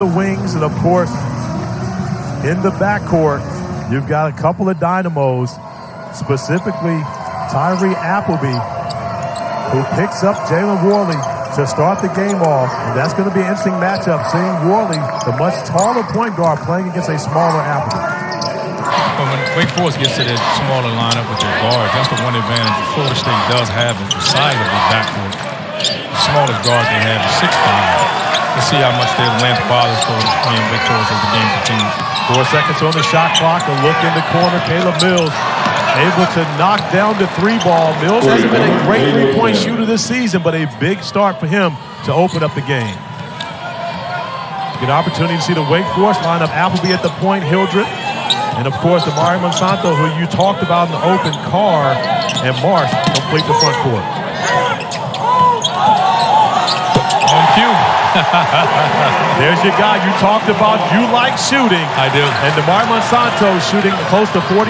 The wings, and of course, in the backcourt, you've got a couple of dynamos, specifically Tyree Appleby, who picks up Jalen Worley to start the game off. And that's going to be an interesting matchup, seeing Worley, the much taller point guard, playing against a smaller Appleby. But when Wake Forest gets to that smaller lineup with their guards, that's the one advantage that Florida State does have is the size of the backcourt. The smallest guard they have is 6'5". Let's see how much their length bothers for Wake Forest as the game continues. 4 seconds on the shot clock. A look in the corner. Caleb Mills able to knock down the three ball. Mills hasn't been a great three-point shooter this season, but a big start for him to open up the game. Good opportunity to see the Wake Forest lineup. Appleby at the point, Hildreth. And, of course, Damari Monsanto, who you talked about in the open, Carr and Marsh complete the front court. On cue. There's your guy. You talked about you like shooting. I do. And Damari Monsanto shooting close to 40%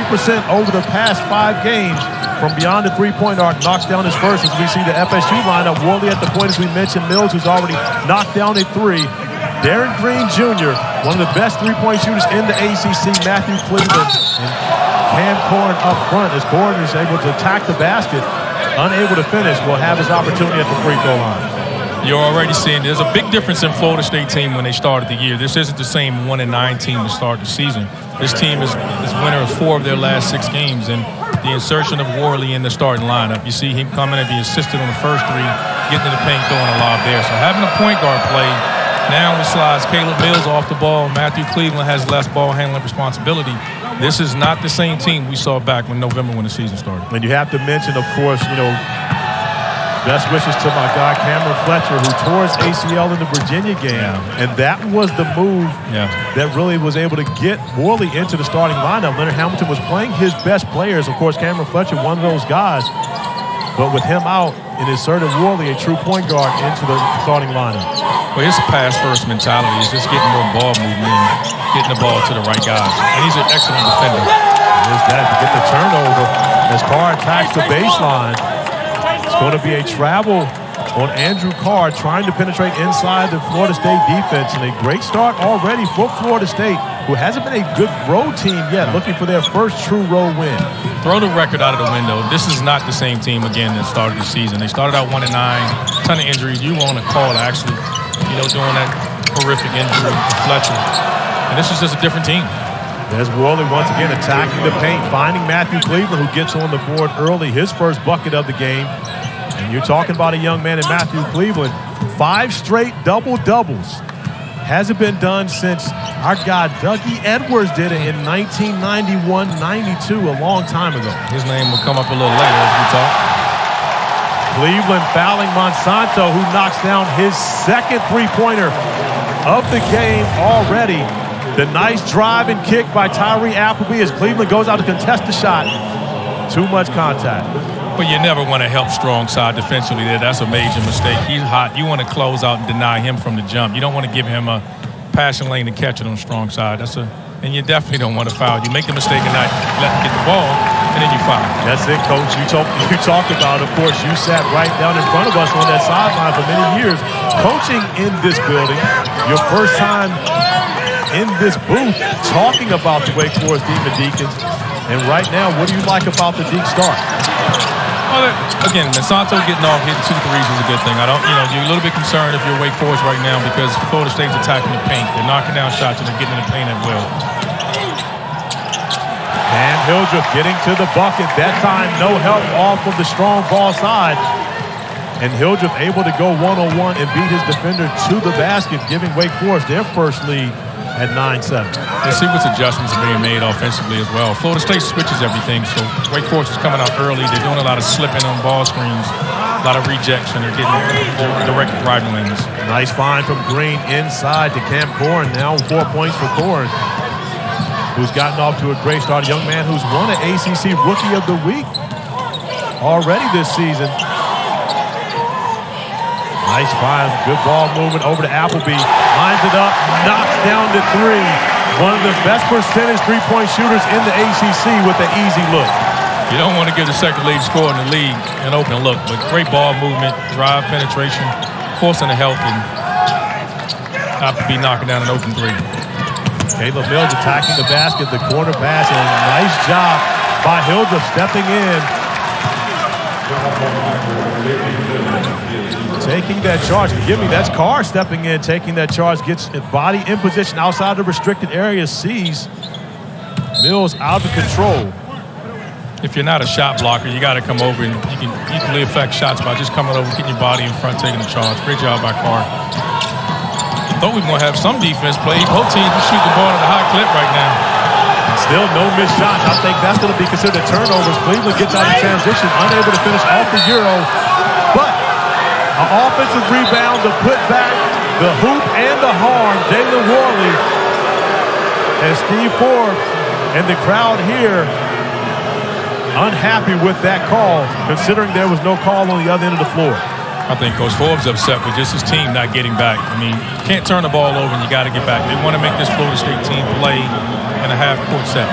over the past 5 games from beyond the three-point arc. Knocks down his first as we see the FSU lineup. Worley at the point, as we mentioned. Mills, who's already knocked down a three. Darren Green Jr., one of the best three-point shooters in the ACC. Matthew Cleveland and Cam Hildreth up front as Gordon is able to attack the basket. Unable to finish, will have his opportunity at the free throw line. You're already seeing there's a big difference in Florida State team when they started the year. This isn't the same 1-9 team to start the season. This team is winner of 4 of their last 6 games, and the insertion of Worley in the starting lineup. You see him coming and be assisted on the first 3, getting to the paint, throwing a lob there. So having a point guard play, now he slides Caleb Mills off the ball. Matthew Cleveland has less ball handling responsibility. This is not the same team we saw back in November when the season started. And you have to mention, of course, best wishes to my guy, Cameron Fletcher, who tore his ACL in the Virginia game. Yeah. And that was the move that really was able to get Worley into the starting lineup. Leonard Hamilton was playing his best players. Of course, Cameron Fletcher, one of those guys. But with him out, it inserted Worley, a true point guard, into the starting lineup. Well, his pass-first mentality is just getting more ball movement and getting the ball to the right guys. And he's an excellent defender. There's that to get the turnover as Carr attacks the baseline. It's going to be a travel on Andrew Carr trying to penetrate inside the Florida State defense. And a great start already for Florida State, who hasn't been a good road team yet, looking for their first true road win. Throw the record out of the window. This is not the same team again that started the season. They started out 1-9, ton of injuries. You were on a call, actually, doing that horrific injury with Fletcher. And this is just a different team. There's Worley once again attacking the paint, finding Matthew Cleveland, who gets on the board early, his first bucket of the game. And you're talking about a young man in Matthew Cleveland. 5 straight double-doubles. Hasn't been done since our guy Dougie Edwards did it in 1991-92, a long time ago. His name will come up a little later as we talk. Cleveland fouling Monsanto, who knocks down his second three-pointer of the game already. The nice drive and kick by Tyree Appleby as Cleveland goes out to contest the shot. Too much contact. But you never want to help strong side defensively there. That's a major mistake. He's hot. You want to close out and deny him from the jump. You don't want to give him a passing lane to catch it on the strong side. And you definitely don't want to foul. You make the mistake and not let him get the ball, and then you foul. That's it, Coach. You talked about, of course, you sat right down in front of us on that sideline for many years. Coaching in this building, your first time in this booth talking about the Wake Forest Demon Deacons. And right now, what do you like about the Deke start? Well, again, Monsanto getting off, hitting 2 threes is a good thing. You're a little bit concerned if you're Wake Forest right now because Florida State's attacking the paint. They're knocking down shots and they're getting in the paint at will. Cam Hildreth getting to the bucket. That time, no help off of the strong ball side. And Hildreth able to go one-on-one and beat his defender to the basket, giving Wake Forest their first lead at 9-7. Let's see what's adjustments are being made offensively as well. Florida State switches everything, so Wake Forest is coming out early. They're doing a lot of slipping on ball screens, a lot of rejection. They're getting direct driving lanes. Nice find from Green inside to Cam Corn. Now 4 points for Corn, who's gotten off to a great start. A young man who's won an ACC Rookie of the Week already this season. Nice find, good ball movement over to Appleby. Lines it up, knocks down to 3. One of the best percentage three-point shooters in the ACC with an easy look. You don't want to give the second lead scorer in the league an open look, but great ball movement, drive, penetration, forcing the help, and have to be knocking down an open three. Caleb Mills attacking the basket, the corner pass, and a nice job by Hildreth stepping in. Taking that charge. Forgive me, that's Carr stepping in, taking that charge, gets his body in position outside the restricted area, sees Mills out of control. If you're not a shot blocker, you got to come over and you can equally affect shots by just coming over, getting your body in front, taking the charge. Great job by Carr. Thought we were going to have some defense play. Both teams can shoot the ball at a high clip right now. Still no missed shots. I think that's going to be considered turnovers. Cleveland gets out of transition, unable to finish off the Euro. But an offensive rebound to put back the hoop and the harm. Jalen Worley and Steve Forbes and the crowd here unhappy with that call, considering there was no call on the other end of the floor. I think Coach Forbes upset with just his team not getting back. I mean, you can't turn the ball over and you got to get back. They want to make this Florida State team play in a half-court set.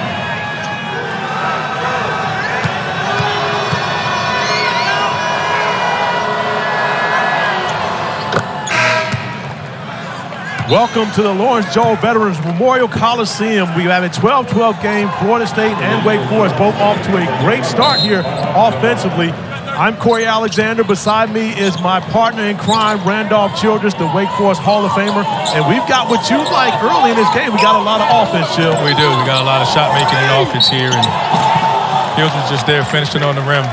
Welcome to the Lawrence Joel Veterans Memorial Coliseum. We have a 12-12 game. Florida State and Wake Forest both off to a great start here offensively. I'm Corey Alexander. Beside me is my partner in crime, Randolph Childress, the Wake Forest Hall of Famer. And we've got what you like early in this game. We got a lot of offense, Chill. We do. We got a lot of shot making and offense here. And Hildreth just there finishing on the rim.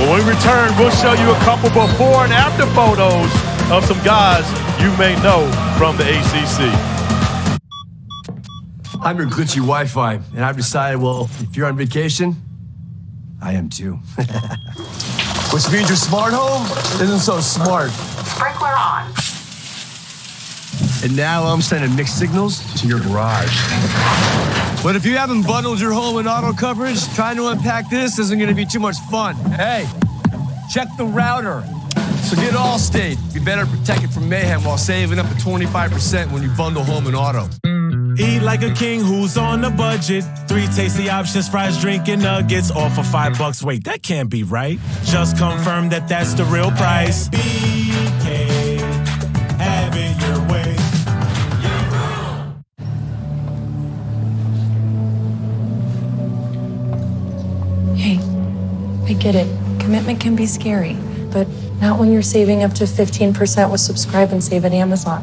When we return, we'll show you a couple before and after photos of some guys you may know from the ACC. I'm your glitchy Wi-Fi, and I've decided, well, if you're on vacation, I am too. Which means your smart home isn't so smart. Sprinkler on. And now I'm sending mixed signals to your garage. But if you haven't bundled your home in auto coverage, trying to unpack this isn't going to be too much fun. Hey, check the router. So get Allstate. Be better protected from mayhem while saving up to 25% when you bundle home and auto. Eat like a king who's on a budget. 3 tasty options, fries, drink, and nuggets, all for $5. Wait, that can't be right. Just confirm that that's the real price. BK, have it your way. Hey, I get it. Commitment can be scary, but not when you're saving up to 15% with Subscribe and Save at Amazon.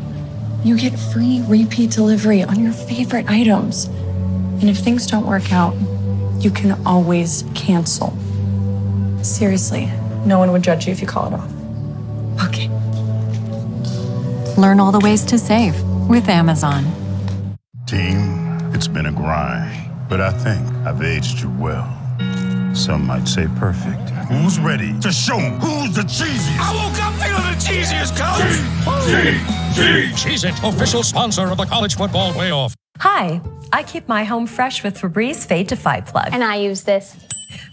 You get free repeat delivery on your favorite items. And if things don't work out, you can always cancel. Seriously, no one would judge you if you call it off. Okay. Learn all the ways to save with Amazon. Team, it's been a grind, but I think I've aged you well. Some might say perfect. Who's ready to show 'em who's the cheesiest? I woke up feeling the cheesiest, Coach! Cheez-It, official sponsor of the college football playoff. Hi, I keep my home fresh with Febreze Fade to 5 plug. And I use this.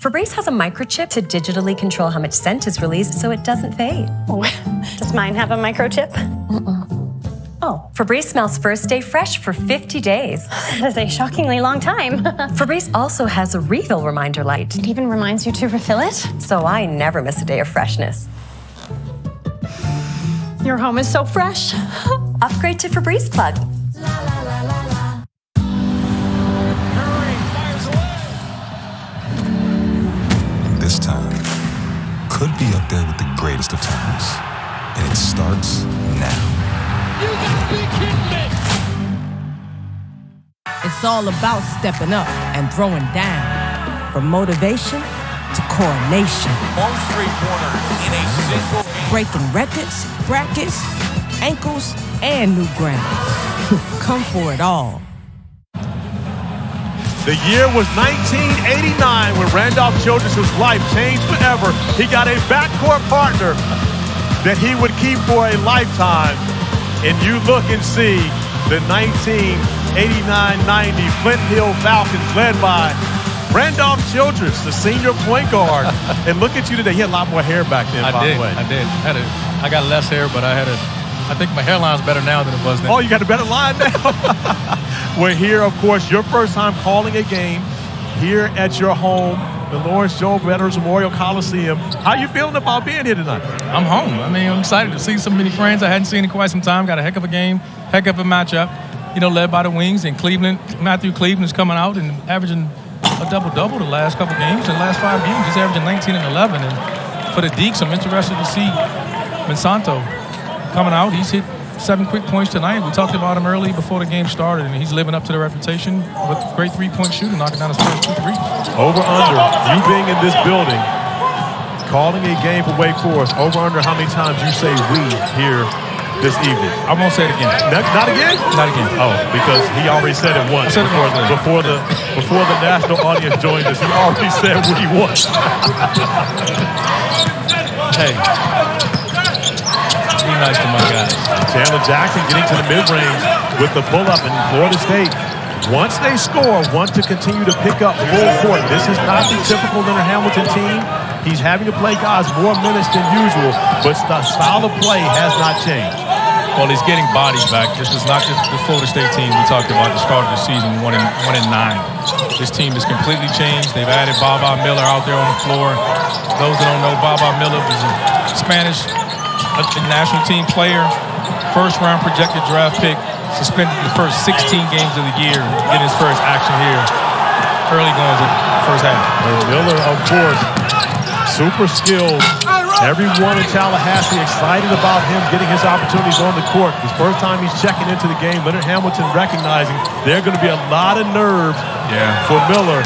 Febreze has a microchip to digitally control how much scent is released so it doesn't fade. Does mine have a microchip? Oh, Febreze smells first day fresh for 50 days. That is a shockingly long time. Febreze also has a refill reminder light. It even reminds you to refill it? So I never miss a day of freshness. Your home is so fresh. Upgrade to Febreze plug. This time could be up there with the greatest of times. And it starts now. You gotta be kidding me! It's all about stepping up and throwing down. From motivation to coronation. Most three-pointers in a single game. Breaking records, brackets, ankles, and new ground. Come for it all. The year was 1989 when Randolph Childress' life changed forever. He got a backcourt partner that he would keep for a lifetime. And you look and see the 1989-90 Flint Hill Falcons led by Randolph Childress, the senior point guard. And look at you today. He had a lot more hair back then, by the way. I did. I got less hair, but I think my hairline's better now than it was then. Oh, you got a better line now? We're here, of course, your first time calling a game here at your home the Lawrence Joe Veterans Memorial Coliseum. How you feeling about being here tonight? I'm home. I mean, I'm excited to see so many friends I hadn't seen in quite some time. Got a heck of a game, heck of a matchup, led by the Wings. And Matthew Cleveland's coming out and averaging a double-double the last couple games. In the last 5 games, he's averaging 19 and 11. And for the Deeks, I'm interested to see Monsanto coming out. He's hit 7 quick points tonight. We talked about him early before the game started, and he's living up to the reputation with a great three-point shooter, knocking down his first 2 threes. Over under, you being in this building, calling a game for Wake Forest, over under how many times you say we here this evening? I won't say it again. Not again? Not again. Oh, because he already said it once. I said it before the national audience joined us. He already said what he wants. Hey. Be nice to my guys. Chandler Jackson getting to the mid-range with the pull-up, and Florida State, once they score, want to continue to pick up full court. This is not the typical Leonard Hamilton team. He's having to play guys more minutes than usual, but the style of play has not changed. Well, he's getting bodies back. This is not just the Florida State team we talked about at the start of the season, 1-9. This team has completely changed. They've added Baba Miller out there on the floor. Those that don't know, Baba Miller was a Spanish national team player, first-round projected draft pick, suspended the first 16 games of the year, getting his first action here. Early goings in the first half. Miller, of course, super skilled. Everyone in Tallahassee excited about him getting his opportunities on the court. His first time he's checking into the game. Leonard Hamilton recognizing there are going to be a lot of nerves for Miller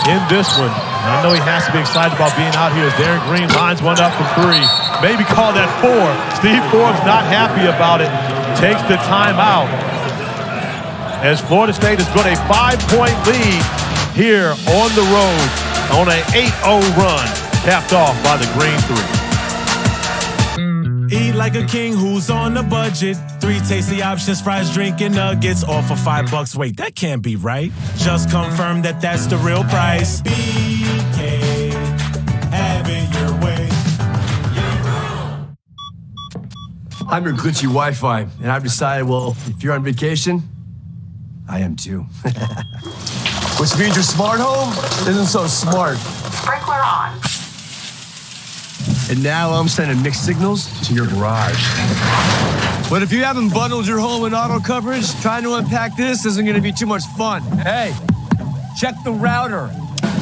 in this one. And I know he has to be excited about being out here as Darren Green lines one up from 3. Maybe call that 4. Steve Forbes not happy about it. Takes the timeout. As Florida State has got a 5-point lead here on the road on an 8-0 run, capped off by the Green 3. Eat like a king who's on a budget. 3 tasty options, fries, drink, and nuggets, all for $5. Wait, that can't be right. Just confirm that that's the real price. BK, have it your way. I'm your glitchy Wi-Fi, and I've decided, well, if you're on vacation, I am too. Which means your smart home isn't so smart. Sprinkler on. And now I'm sending mixed signals to your garage. But if you haven't bundled your home in auto coverage, trying to unpack this isn't going to be too much fun. Hey, check the router.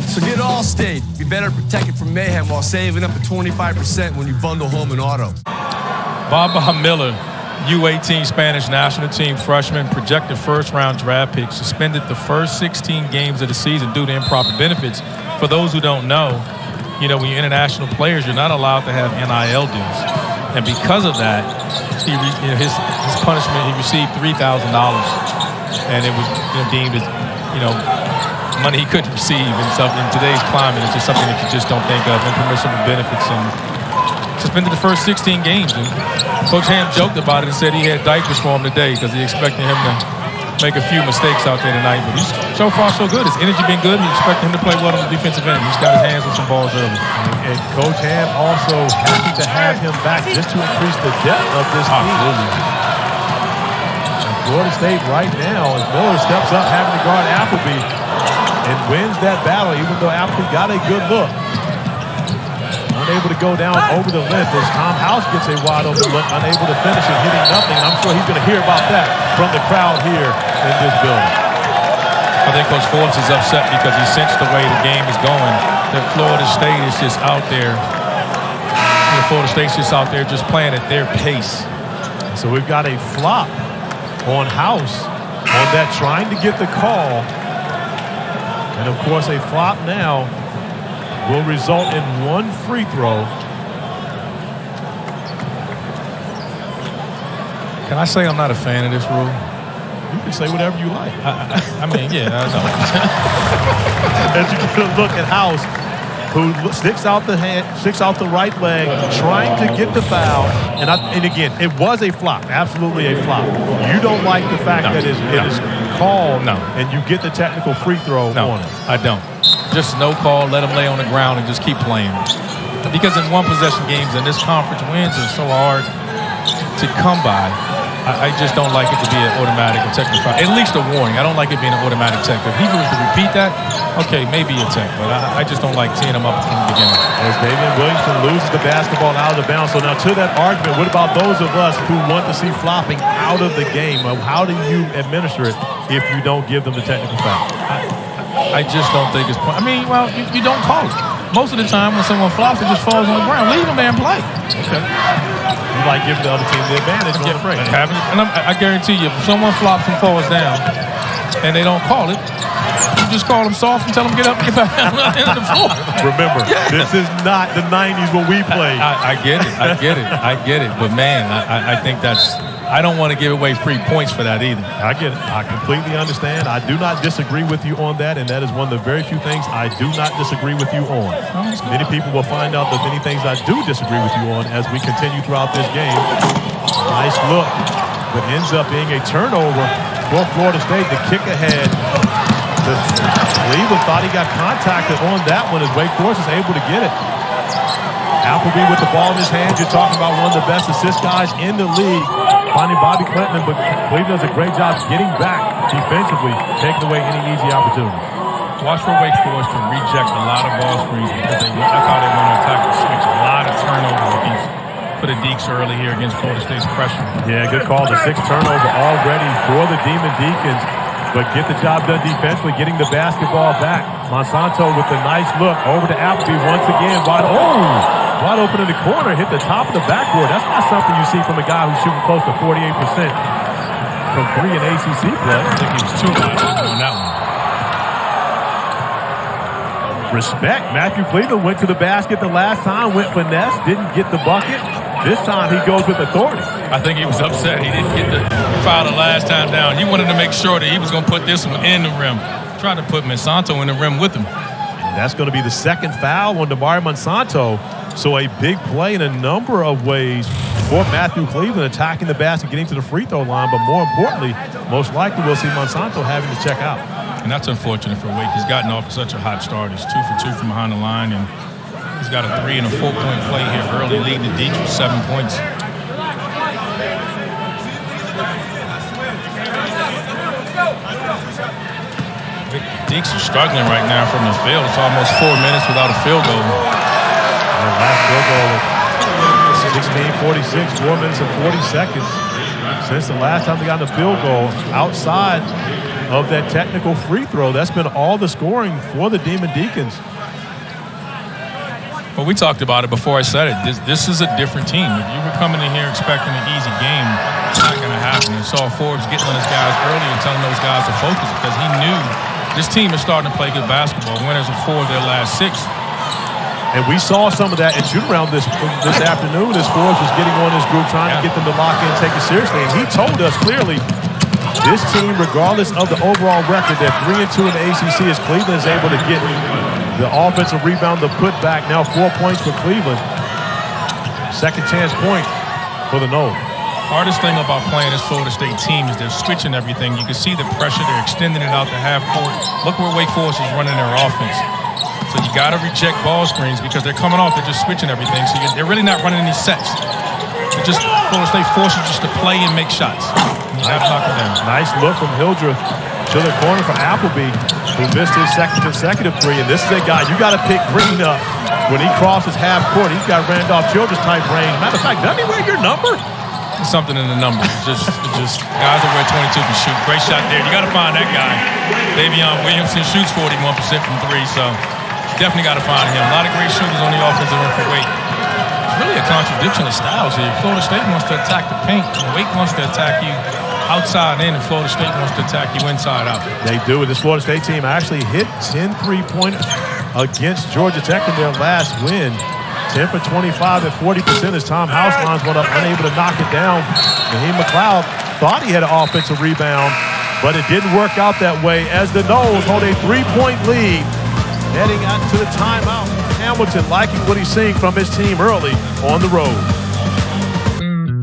So get Allstate. Be better protected from mayhem while saving up to 25% when you bundle home and auto. Baba Miller, U18 Spanish national team freshman, projected first-round draft pick, suspended the first 16 games of the season due to improper benefits. For those who don't know, when you're international players, you're not allowed to have NIL deals. And because of that, his punishment, he received $3,000. And it was deemed as, money he couldn't receive. And so in today's climate, it's just something that you just don't think of, impermissible benefits. And suspended the first 16 games. And Coach Ham joked about it and said he had diapers for him today because he expected him to make a few mistakes out there tonight. But he's so far so good. His energy been good. He expected him to play well on the defensive end. He's got his hands on some balls early. And Coach Ham also happy to have him back just to increase the depth of this team. And Florida State right now, as Miller steps up having to guard Appleby and wins that battle, even though Appleby got a good look. Unable to go down over the length as Tom House gets a wide open look, unable to finish it, hitting nothing. And I'm sure he's going to hear about that from the crowd here in this building. I think Coach Forbes is upset because he sensed the way the game is going, that Florida State is just out there. Florida State's just out there just playing at their pace. So we've got a flop on House on that, trying to get the call. And of course, a flop now will result in 1 free throw. Can I say I'm not a fan of this rule? You can say whatever you like. I mean, yeah, I know. As you get a look at House, who sticks out the right leg, trying to get the foul. And again, it was a flop, absolutely a flop. You don't like the fact that it is called, and you get the technical free throw on it. I don't. Just no call, let him lay on the ground and just keep playing. Because in one possession games and this conference wins are so hard to come by. I just don't like it to be an automatic or technical foul. At least a warning. I don't like it being an automatic tech. If he was to repeat that, okay, maybe a tech. But I just don't like teeing him up from the beginning. As Davian Williamson loses the basketball out of the bounds. So now to that argument, what about those of us who want to see flopping out of the game? How do you administer it if you don't give them the technical foul? I just don't think it's – I mean, well, you don't call it. Most of the time when someone flops, it just falls on the ground. Leave them there and play. Okay. You like giving the other team the advantage on the break. And I guarantee you, if someone flops and falls down and they don't call it, you just call them soft and tell them get up and get back on the floor. Remember, this is not the 90s when we played. I get it. But, man, I think that's – I don't want to give away free points for that either. I get it. I completely understand. I do not disagree with you on that, and that is one of the very few things I do not disagree with you on. Many people will find out that many things I do disagree with you on as we continue throughout this game. Nice look, but ends up being a turnover for Florida State. The kick ahead. Cleveland thought he got contacted on that one as Wake Forest is able to get it. Appleby with the ball in his hands. You're talking about one of the best assist guys in the league. Finding Bobby Clinton, but Cleveland does a great job getting back defensively, taking away any easy opportunity. Watch for Wake Forest to reject a lot of ball screens because that's how they want to attack the switch. A lot of turnovers for the Deeks early here against Florida State's pressure. Yeah, good call. The 6th turnover already for the Demon Deacons, but get the job done defensively, getting the basketball back. Monsanto with the nice look over to Appleby once again. Wide open in the corner, hit the top of the backboard. That's not something you see from a guy who's shooting close to 48% from 3 in ACC play. I think he was too wide on that one. Respect. Matthew Cleveland went to the basket the last time, went finesse, didn't get the bucket. This time he goes with authority. I think he was upset he didn't get the foul the last time down. He wanted to make sure that he was going to put this one in the rim. Tried to put Monsanto in the rim with him. And that's going to be the 2nd foul on Damari Monsanto. So a big play in a number of ways for Matthew Cleveland, attacking the basket, getting to the free throw line, but more importantly, most likely we'll see Monsanto having to check out. And that's unfortunate for Wake. He's gotten off to such a hot start. He's 2 for 2 from behind the line, and he's got a 3 and a 4-point play here early, leading the Deeks with 7 points. Deeks are struggling right now from the field. It's almost 4 minutes without a field goal. And last field goal at 16:46, 4 minutes and 40 seconds. Since the last time they got a field goal outside of that technical free throw, that's been all the scoring for the Demon Deacons. Well, we talked about it before I said it. This is a different team. If you were coming in here expecting an easy game, it's not going to happen. And saw Forbes getting on his guys early and telling those guys to focus because he knew this team is starting to play good basketball. Winners of 4 of their last 6. And we saw some of that in shoot-around this afternoon as Forbes was getting on his group, trying to get them to lock in and take it seriously. And he told us clearly, this team, regardless of the overall record, they're 3-2 in the ACC as Cleveland is able to get the offensive rebound, the putback. Now 4 points for Cleveland. Second chance point for the Noles. Hardest thing about playing this Florida State team is they're switching everything. You can see the pressure. They're extending it out to half court. Look where Wake Forest is running their offense. So you got to reject ball screens because they're coming off. They're just switching everything. So they're really not running any sets. They're just Florida State forces just to play and make shots. You have to knock it down. Nice look from Hildreth to the corner for Appleby, who missed his 2nd consecutive 3. And this is a guy you got to pick Green up when he crosses half court. He's got Randolph Childress type range. Matter of fact, doesn't he wear your number? There's something in the numbers. Just guys that wear 22 can shoot. Great shot there. You got to find that guy. Davion Williamson shoots 41% from 3. So definitely got to find him. A lot of great shooters on the offensive end for Wake. It's really a contradiction of styles here. Florida State wants to attack the paint. Wake wants to attack you outside in, and Florida State wants to attack you inside out. They do. This Florida State team actually hit 10 3-pointers against Georgia Tech in their last win. 10 for 25 at 40% as Tom Houselines went up, unable to knock it down. Naheem McLeod thought he had an offensive rebound, but it didn't work out that way as the Noles hold a 3-point lead. Heading out to the timeout. Hamilton liking what he's seeing from his team early on the road.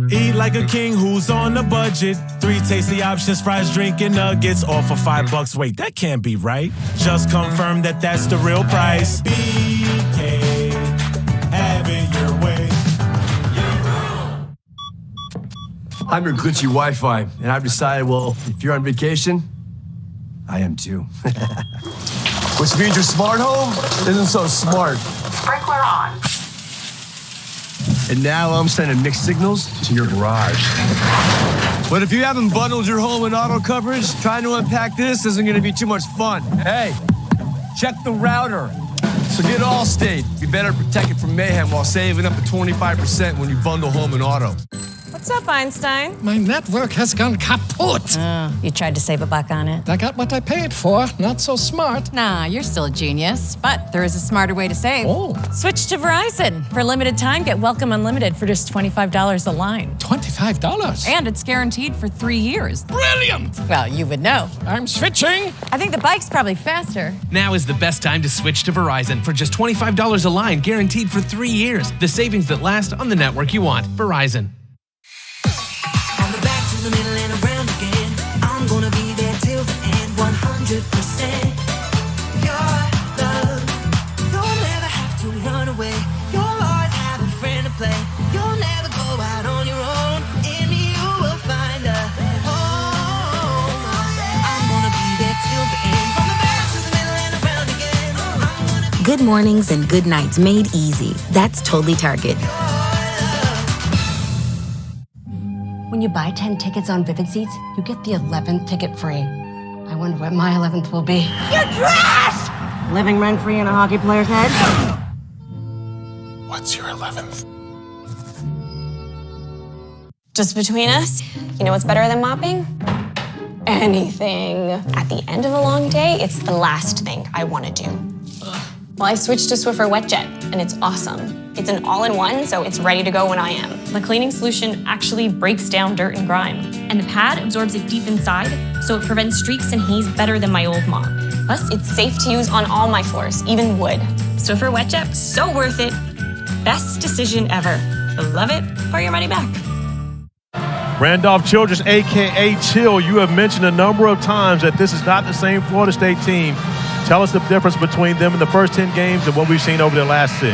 Eat like a king who's on a budget. 3 tasty options, fries, drink, and nuggets, all for $5. Wait, that can't be right. Just confirm that that's the real price. BK, have it your way. I'm your glitchy Wi-Fi, and I've decided, well, if you're on vacation, I am too. Which means your smart home isn't so smart. Sprinkler on. And now I'm sending mixed signals to your garage. But if you haven't bundled your home in auto coverage, trying to unpack this isn't going to be too much fun. Hey, check the router. So get Allstate. Be better protected from mayhem while saving up to 25% when you bundle home and auto. What's up, Einstein? My network has gone kaput. You tried to save a buck on it. I got what I paid for. Not so smart. Nah, you're still a genius, but there is a smarter way to save. Oh. Switch to Verizon. For a limited time, get Welcome Unlimited for just $25 a line. $25? And it's guaranteed for 3 years. Brilliant! Well, you would know. I'm switching. I think the bike's probably faster. Now is the best time to switch to Verizon for just $25 a line, guaranteed for 3 years. The savings that last on the network you want. Verizon. The middle and around again. I'm gonna be there till the end, 100%. Your love, you'll never have to run away. You'll always have a friend to play. You'll never go out on your own. In me you will find a home. I'm gonna be there till the end, from the back to the middle and around again. Good mornings and good nights made easy. That's totally Target. When you buy 10 tickets on Vivid Seats, you get the 11th ticket free. I wonder what my 11th will be. You're trash! Living rent-free in a hockey player's head? What's your 11th? Just between us, you know what's better than mopping? Anything. At the end of a long day, it's the last thing I want to do. Well, I switched to Swiffer WetJet, and it's awesome. It's an all-in-one, so it's ready to go when I am. The cleaning solution actually breaks down dirt and grime. And the pad absorbs it deep inside, so it prevents streaks and haze better than my old mop. Plus, it's safe to use on all my floors, even wood. Swiffer WetJet, so worth it. Best decision ever. Love it, or your money back. Randolph Childress, a.k.a. Chill, you have mentioned a number of times that this is not the same Florida State team. Tell us the difference between them in the first 10 games and what we've seen over their last 6.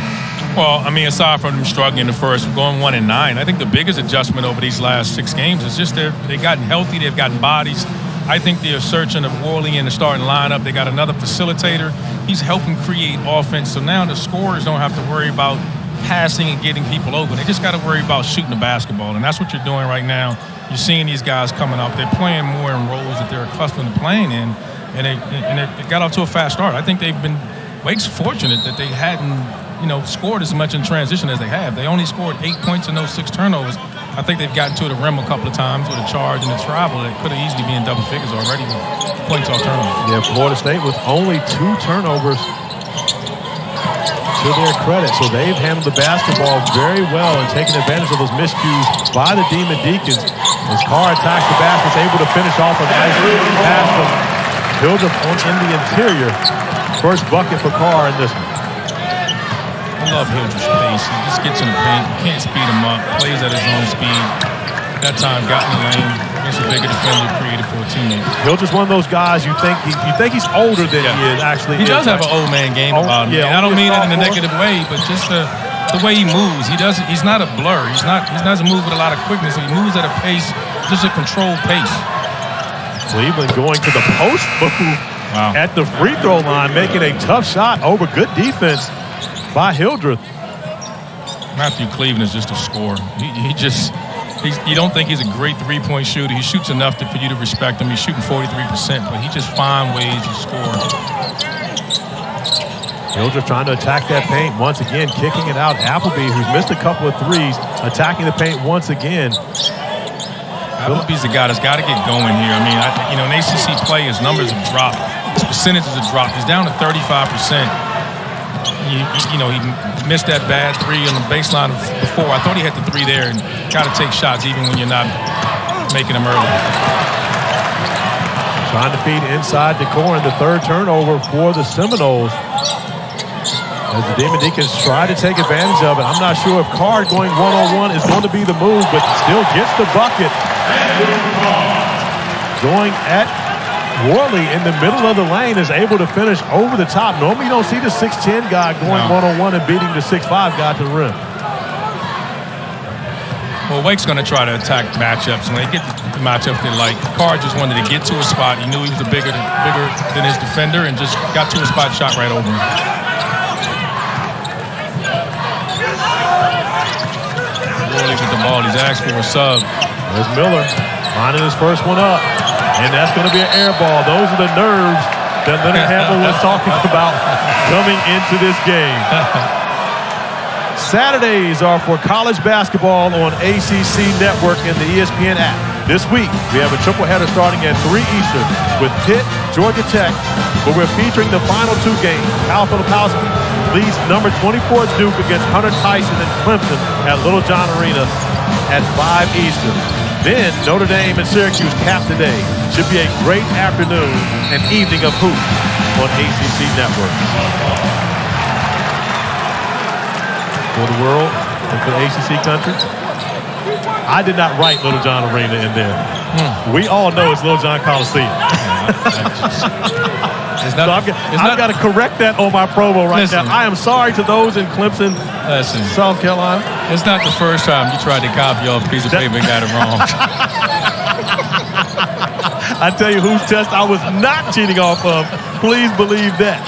Well, I mean, aside from them struggling in the first, going 1-9, I think the biggest adjustment over these last 6 games is just they've gotten healthy, they've gotten bodies. I think the assertion of Worley in the starting lineup, they got another facilitator. He's helping create offense, so now the scorers don't have to worry about passing and getting people over. They just got to worry about shooting the basketball, and that's what you're doing right now. You're seeing these guys coming up. They're playing more in roles that they're accustomed to playing in, and they got off to a fast start. I think Wake's fortunate that they hadn't, scored as much in transition as they have. They only scored 8 points in those 6 turnovers. I think they've gotten to the rim a couple of times with a charge and a travel that could have easily been double figures already with points off turnovers. Yeah, Florida State with only 2 turnovers to their credit. So they've handled the basketball very well and taken advantage of those miscues by the Demon Deacons. As Carr attacks the basket, is able to finish off a nice pass from Hildreth in the interior. First bucket for Carr in this one. I love Hildreth's pace. He just gets in the paint. You can't speed him up. Plays at his own speed. That time got in the lane. Against a bigger defender created for a teammate. Hildreth's one of those guys you think he's older than he is actually. He does have an old man game about him. And I don't mean it in a negative way, but just the way he moves. He's not a blur. He doesn't move with a lot of quickness. He moves at a pace, just a controlled pace. Cleveland going to the post move at the free throw line, making a tough shot over good defense by Hildreth. Matthew Cleveland is just a scorer. You don't think he's a great three-point shooter. He shoots enough for you to respect him. He's shooting 43%, but he just finds ways to score. Hildreth trying to attack that paint once again, kicking it out. Appleby, who's missed a couple of threes, attacking the paint once again. Appleby's the guy that's got to get going here. I mean, in ACC play, his numbers have dropped. His percentages have dropped. He's down to 35%. He missed that bad 3 on the baseline before. I thought he had the 3 there, and got to take shots even when you're not making them early. Trying to feed inside the core, and the third turnover for the Seminoles. As the Demon Deacons try to take advantage of it. I'm not sure if Carr going one-on-one is going to be the move, but still gets the bucket. Going at Worley in the middle of the lane, is able to finish over the top. Normally you don't see the 6'10 guy going one-on-one and beating the 6'5 guy to the rim. Well, Wake's going to try to attack matchups. When they get the matchups they like, Carr just wanted to get to a spot. He knew he was bigger than his defender and just got to a spot, shot right over him. Worley with the ball. He's asked for a sub. There's Miller lining his first one up. And that's going to be an air ball. Those are the nerves that Leonard Hamble was talking about coming into this game. Saturdays are for college basketball on ACC Network and the ESPN app. This week, we have a triple header starting at 3 Eastern with Pitt, Georgia Tech, where we're featuring the final 2 games. Cal Filipowski leads number 24 Duke against Hunter Tyson and Clemson at Little John Arena at 5 Eastern. Then Notre Dame and Syracuse cap the day. Should be a great afternoon and evening of hoops on ACC Network. For the world and for the ACC country, I did not write Little John Arena in there. We all know it's Little John Coliseum. I've got to correct that on my promo right now. I am sorry to those in Clemson, South Carolina. It's not the first time you tried to copy off a piece of paper and got it wrong. I tell you whose test I was not cheating off of. Please believe that.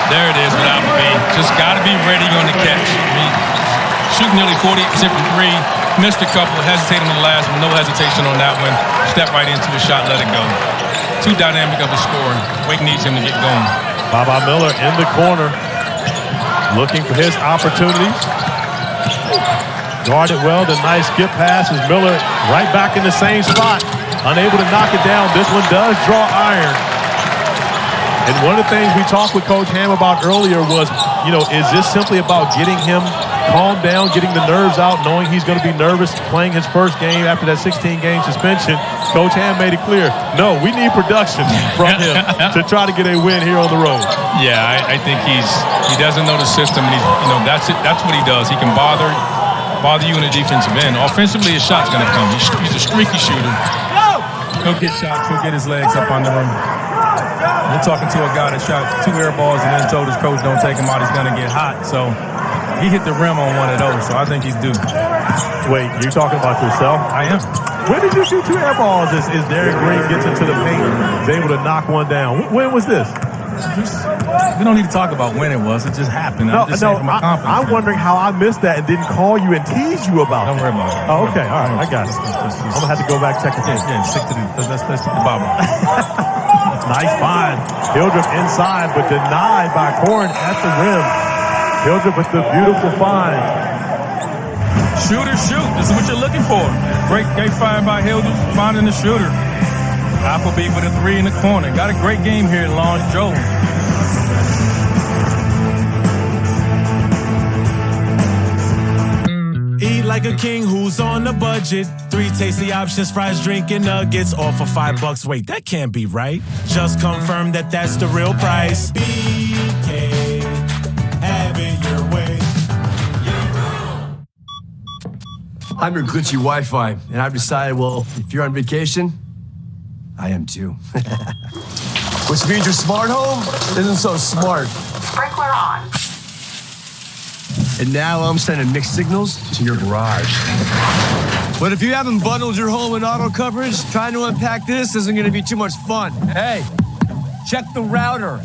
There it is without me. Just got to be ready on the catch. I mean, shooting nearly 48% from 3. Missed a couple, hesitated on the last one. No hesitation on that one. Step right into the shot, let it go. Too dynamic of a score. Wake needs him to get going. Baba Miller in the corner, looking for his opportunities. Guarded well, the nice skip pass is Miller right back in the same spot. Unable to knock it down. This one does draw iron. And one of the things we talked with Coach Ham about earlier was, is this simply about getting him calmed down, getting the nerves out, knowing he's going to be nervous playing his first game after that 16-game suspension? Coach Ham made it clear, no, we need production from him to try to get a win here on the road. Yeah, I think he doesn't know the system. And that's it. That's what he does. He can bother you in the defensive end. Offensively, his shot's going to come. He's a streaky shooter. He'll get shots. He'll get his legs up under him. We're talking to a guy that shot 2 air balls and then told his coach don't take him out. He's going to get hot. So he hit the rim on one of those. So I think he's due. Wait, you're talking about yourself? I am. When did you shoot 2 air balls as Derek Green gets into the paint, is able to knock one down? When was this? We don't need to talk about when it was. It just happened. I'm wondering how I missed that and didn't call you and tease you about it. Don't worry about it. Oh, okay. All right. I got it. I'm going to have to go back check it. Yeah, stick to let's stick to Baba. Nice find. Hildreth inside, but denied by Corn at the rim. Hildreth with the beautiful find. Shooter, shoot. This is what you're looking for. Great find by Hildreth, finding the shooter. Appleby with a 3 in the corner. Got a great game here in Long Joe. Eat like a king who's on a budget. 3 tasty options, fries, drink, and nuggets, all for $5. Wait, that can't be right. Just confirm that that's the real price. BK, have it your way. I'm your glitchy Wi-Fi, and I've decided, well, if you're on vacation, I am too. Which means your smart home isn't so smart. Sprinkler on. And now I'm sending mixed signals to your garage. But if you haven't bundled your home in auto coverage, trying to unpack this isn't going to be too much fun. Hey, check the router.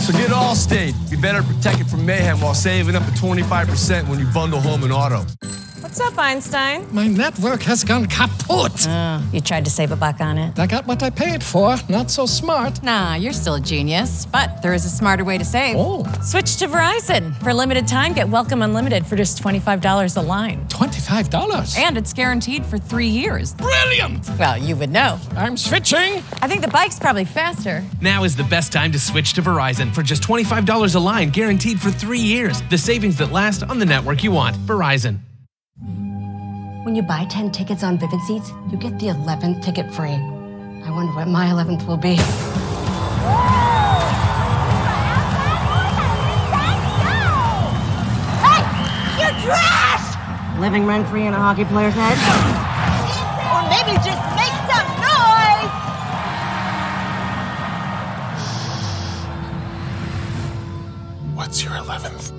So get Allstate. Be better protected from mayhem while saving up to 25% when you bundle home and auto. What's up, Einstein? My network has gone kaput. You tried to save $1 on it. I got what I paid for. Not so smart. Nah, you're still a genius. But there is a smarter way to save. Oh. Switch to Verizon. For a limited time, get Welcome Unlimited for just $25 a line. $25? And it's guaranteed for 3 years. Brilliant! Well, you would know. I'm switching. I think the bike's probably faster. Now is the best time to switch to Verizon for just $25 a line, guaranteed for 3 years. The savings that last on the network you want. Verizon. When you buy 10 tickets on Vivid Seats, you get the 11th ticket free. I wonder what my 11th will be. Hey, you're trash! Living rent-free in a hockey player's head? Or maybe just make some noise! What's your 11th?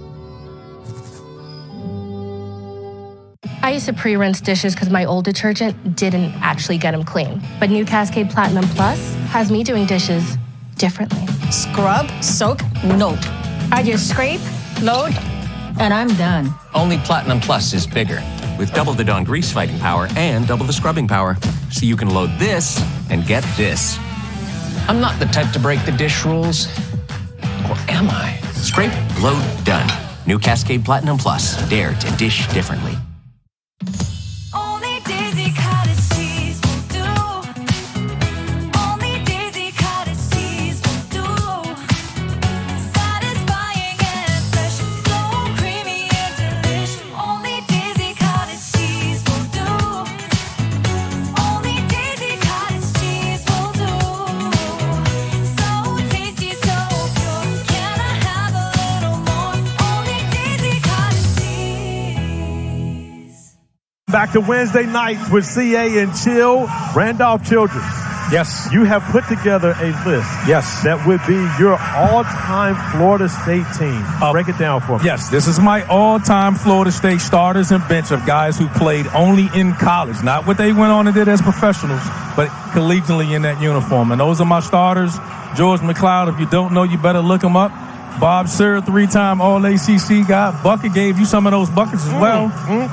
I used to pre-rinse dishes because my old detergent didn't actually get them clean. But new Cascade Platinum Plus has me doing dishes differently. Scrub, soak, nope. I just scrape, load, and I'm done. Only Platinum Plus is bigger, with double the Dawn grease-fighting power and double the scrubbing power. So you can load this and get this. I'm not the type to break the dish rules. Or am I? Scrape, load, done. New Cascade Platinum Plus. Dare to dish differently. Only Daisy Cottage cheese will do. Only Daisy Cottage cheese will do. Satisfying and fresh, so creamy and delish. Only Daisy Cottage cheese will do. Only Daisy Cottage cheese will do. So tasty, so pure. Can I have a little more? Only Daisy Cottage cheese. Back to Wednesday nights with CA and Chill. Randolph Childress. Yes. You have put together a list. Yes. That would be your all-time Florida State team. Break it down for me. Yes, this is my all-time Florida State starters and bench of guys who played only in college. Not what they went on and did as professionals, but collegially in that uniform. And those are my starters. George McLeod, if you don't know, you better look him up. Bob Sir, 3-time All-ACC guy. Bucket gave you some of those buckets as well.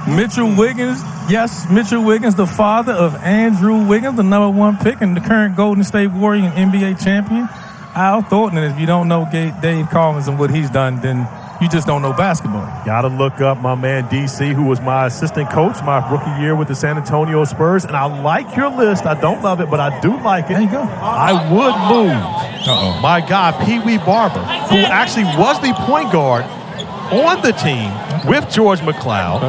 Mitchell Wiggins. Yes, Mitchell Wiggins, the father of Andrew Wiggins, the #1 pick and the current Golden State Warrior and NBA champion. Al Thornton. And if you don't know Dave Collins and what he's done, then you just don't know basketball. Gotta look up my man DC, who was my assistant coach my rookie year with the San Antonio Spurs. And I like your list. I don't love it, but I do like it. There you go. I would move my guy, Pee Wee Barber, who actually was the point guard on the team with George McLeod.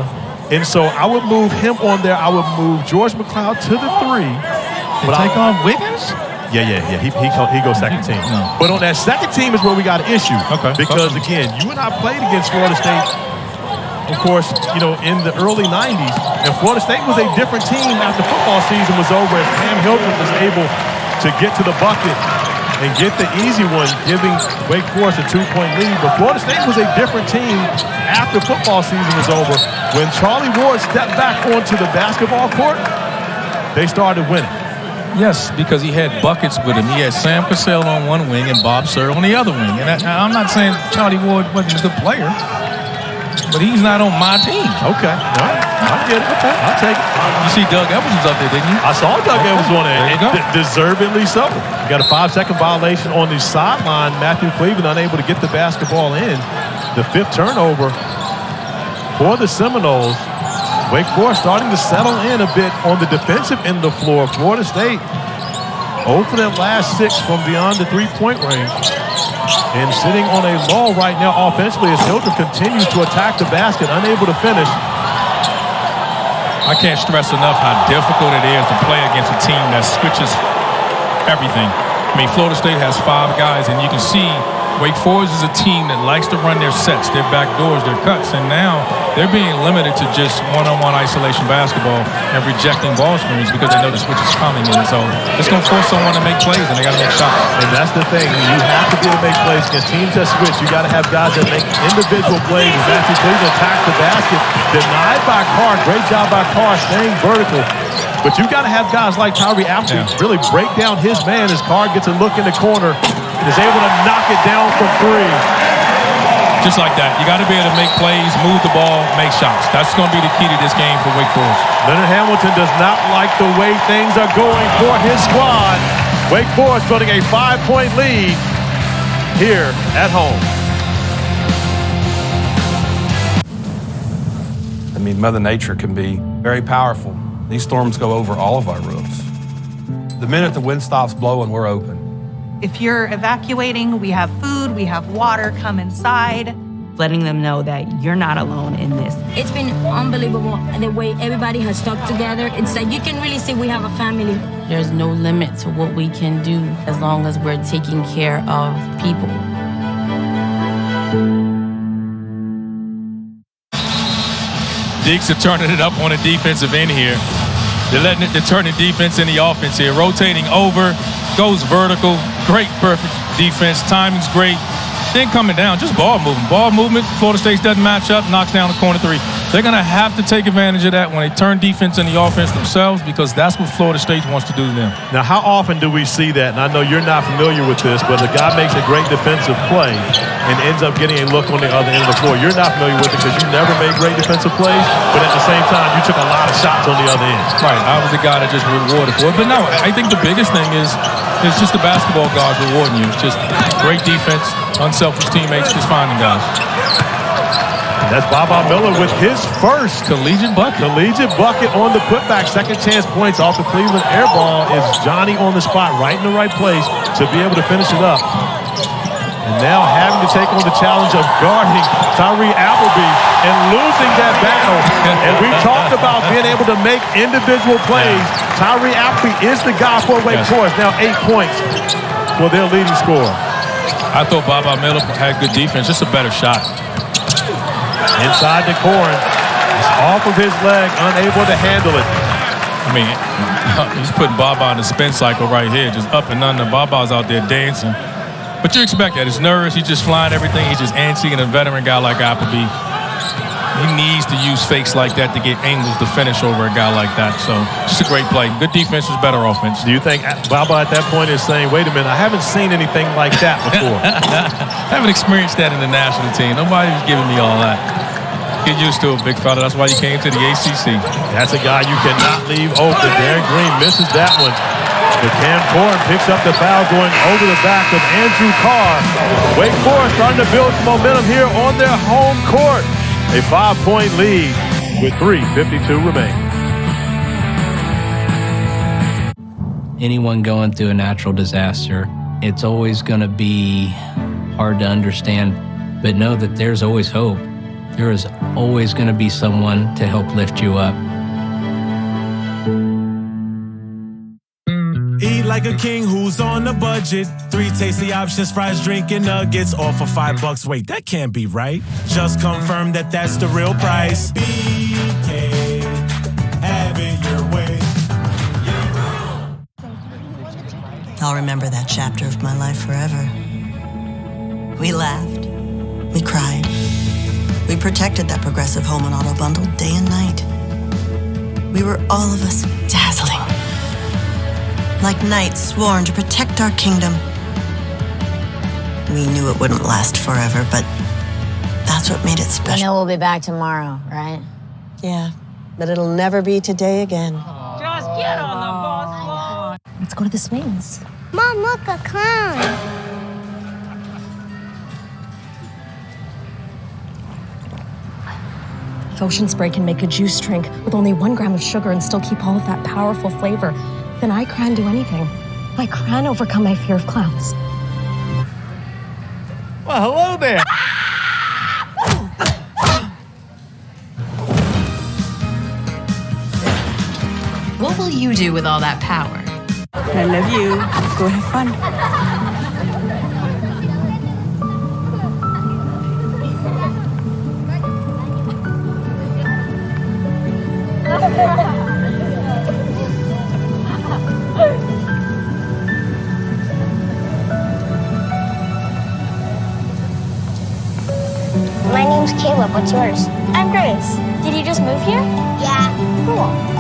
And so I would move him on there. I would move George McLeod to the 3. But take on Wiggins? Yeah. He goes second team. But on that second team is where we got an issue. Because, again, you and I played against Florida State, of course, in the early 90s. And Florida State was a different team after football season was over. And Cam Hildreth was able to get to the bucket and get the easy one, giving Wake Forest a 2-point lead. But Florida State was a different team after football season was over. When Charlie Ward stepped back onto the basketball court, they started winning. Yes, because he had buckets with him. He had Sam Cassell on one wing and Bob Sir on the other wing. And I'm not saying Charlie Ward wasn't a good player, but he's not on my team. Okay. All right. I get it. Okay. I'll take it. You see Doug Evans was up there, didn't you? I saw Doug Evans on there. There you go. Deservedly so. You got a 5-second violation on the sideline. Matthew Cleveland unable to get the basketball in. The 5th turnover for the Seminoles. Wake Forest starting to settle in a bit on the defensive end of the floor. Florida State 0 for their last 6 from beyond the 3-point range. And sitting on a lull right now offensively as Hildreth continues to attack the basket, unable to finish. I can't stress enough how difficult it is to play against a team that switches everything. I mean, Florida State has 5 guys, and you can see Wake Forest is a team that likes to run their sets, their back doors, their cuts, and now they're being limited to just one-on-one isolation basketball and rejecting ball screens because they know the switch is coming in. So it's going to force someone to make plays, and they got to make shots. And that's the thing. You have to be able to make plays against teams that switch. You got to have guys that make individual plays. Matthew Cleveland attacked the basket, denied by Carr. Great job by Carr staying vertical. But you got to have guys like Tyree Apple really break down his man as Carr gets a look in the corner and is able to knock it down from 3. Just like that. You got to be able to make plays, move the ball, make shots. That's going to be the key to this game for Wake Forest. Leonard Hamilton does not like the way things are going for his squad. Wake Forest building a 5-point lead here at home. I mean, Mother Nature can be very powerful. These storms go over all of our roofs. The minute the wind stops blowing, we're open. If you're evacuating, we have food, we have water, come inside. Letting them know that you're not alone in this. It's been unbelievable the way everybody has stuck together. It's like you can really see we have a family. There's no limit to what we can do as long as we're taking care of people. Deeks are turning it up on the defensive end here. They're turning defense in the offense here. Rotating over, goes vertical. Great, perfect defense. Timing's great. then coming down, just ball movement. Ball movement, Florida State doesn't match up, knocks down the corner three. They're going to have to take advantage of that when they turn defense into the offense themselves, because that's what Florida State wants to do to them. Now, how often do we see that? And I know you're not familiar with this, but the guy makes a great defensive play and ends up getting a look on the other end of the floor. You're not familiar with it because you never made great defensive plays, but at the same time, you took a lot of shots on the other end. Right, I was the guy that just rewarded for it. But no, I think the biggest thing is just the basketball guys rewarding you. It's just great defense, unselfish teammates, just finding guys. And that's Baba Miller with his first collegiate bucket on the putback. Second chance points off the Cleveland air ball. Is Johnny on the spot, right in the right place to be able to finish it up. And now having to take on the challenge of guarding Tyree Appleby and losing that battle. And we talked about being able to make individual plays. Tyree Appleby is the guy for Wake Forest. Now 8 points for their leading scorer. I thought Baba Miller had good defense, just a better shot. Inside the corner, it's off of his leg, unable to handle it. I mean, he's putting Baba on the spin cycle right here, just up and under. Baba's out there dancing. But you expect that. He's nervous. He's just flying everything. He's just antsy, and a veteran guy like Appleby, he needs to use fakes like that to get angles to finish over a guy like that. So just a great play. Good defense is better offense. Do you think Baba at that point is saying, wait a minute, I haven't seen anything like that before? I haven't experienced that in the national team. Nobody's giving me all that. Get used to it, big fella. That's why you came to the ACC. That's a guy you cannot leave open. Darren Green misses that one. But Cam Hildreth picks up the foul going over the back of Andrew Carr. Wake Forest starting to build some momentum here on their home court. A 5-point lead with 3:52 remaining. Anyone going through a natural disaster, it's always going to be hard to understand, but know that there's always hope. There is always going to be someone to help lift you up. Eat like a king who's on a budget. 3 tasty options, fries, drink, and nuggets, all for $5. Wait, that can't be right. Just confirm that that's the real price. BK, have it your way. I'll remember that chapter of my life forever. We laughed. We cried. We protected that Progressive Home and Auto bundle day and night. We were all of us dazzling. Like knights sworn to protect our kingdom. We knew it wouldn't last forever, but that's what made it special. I know we'll be back tomorrow, right? Yeah, but it'll never be today again. Just get on the bus. Let's go to the swings. Mom, look, a clown. If ocean spray can make a juice drink with only 1 gram of sugar and still keep all of that powerful flavor, then I can do anything. I can overcome my fear of clowns. Well, hello there. What will you do with all that power? I love you. Go have fun. My name's Caleb. What's yours? I'm Grace. Did you just move here? Yeah. Cool.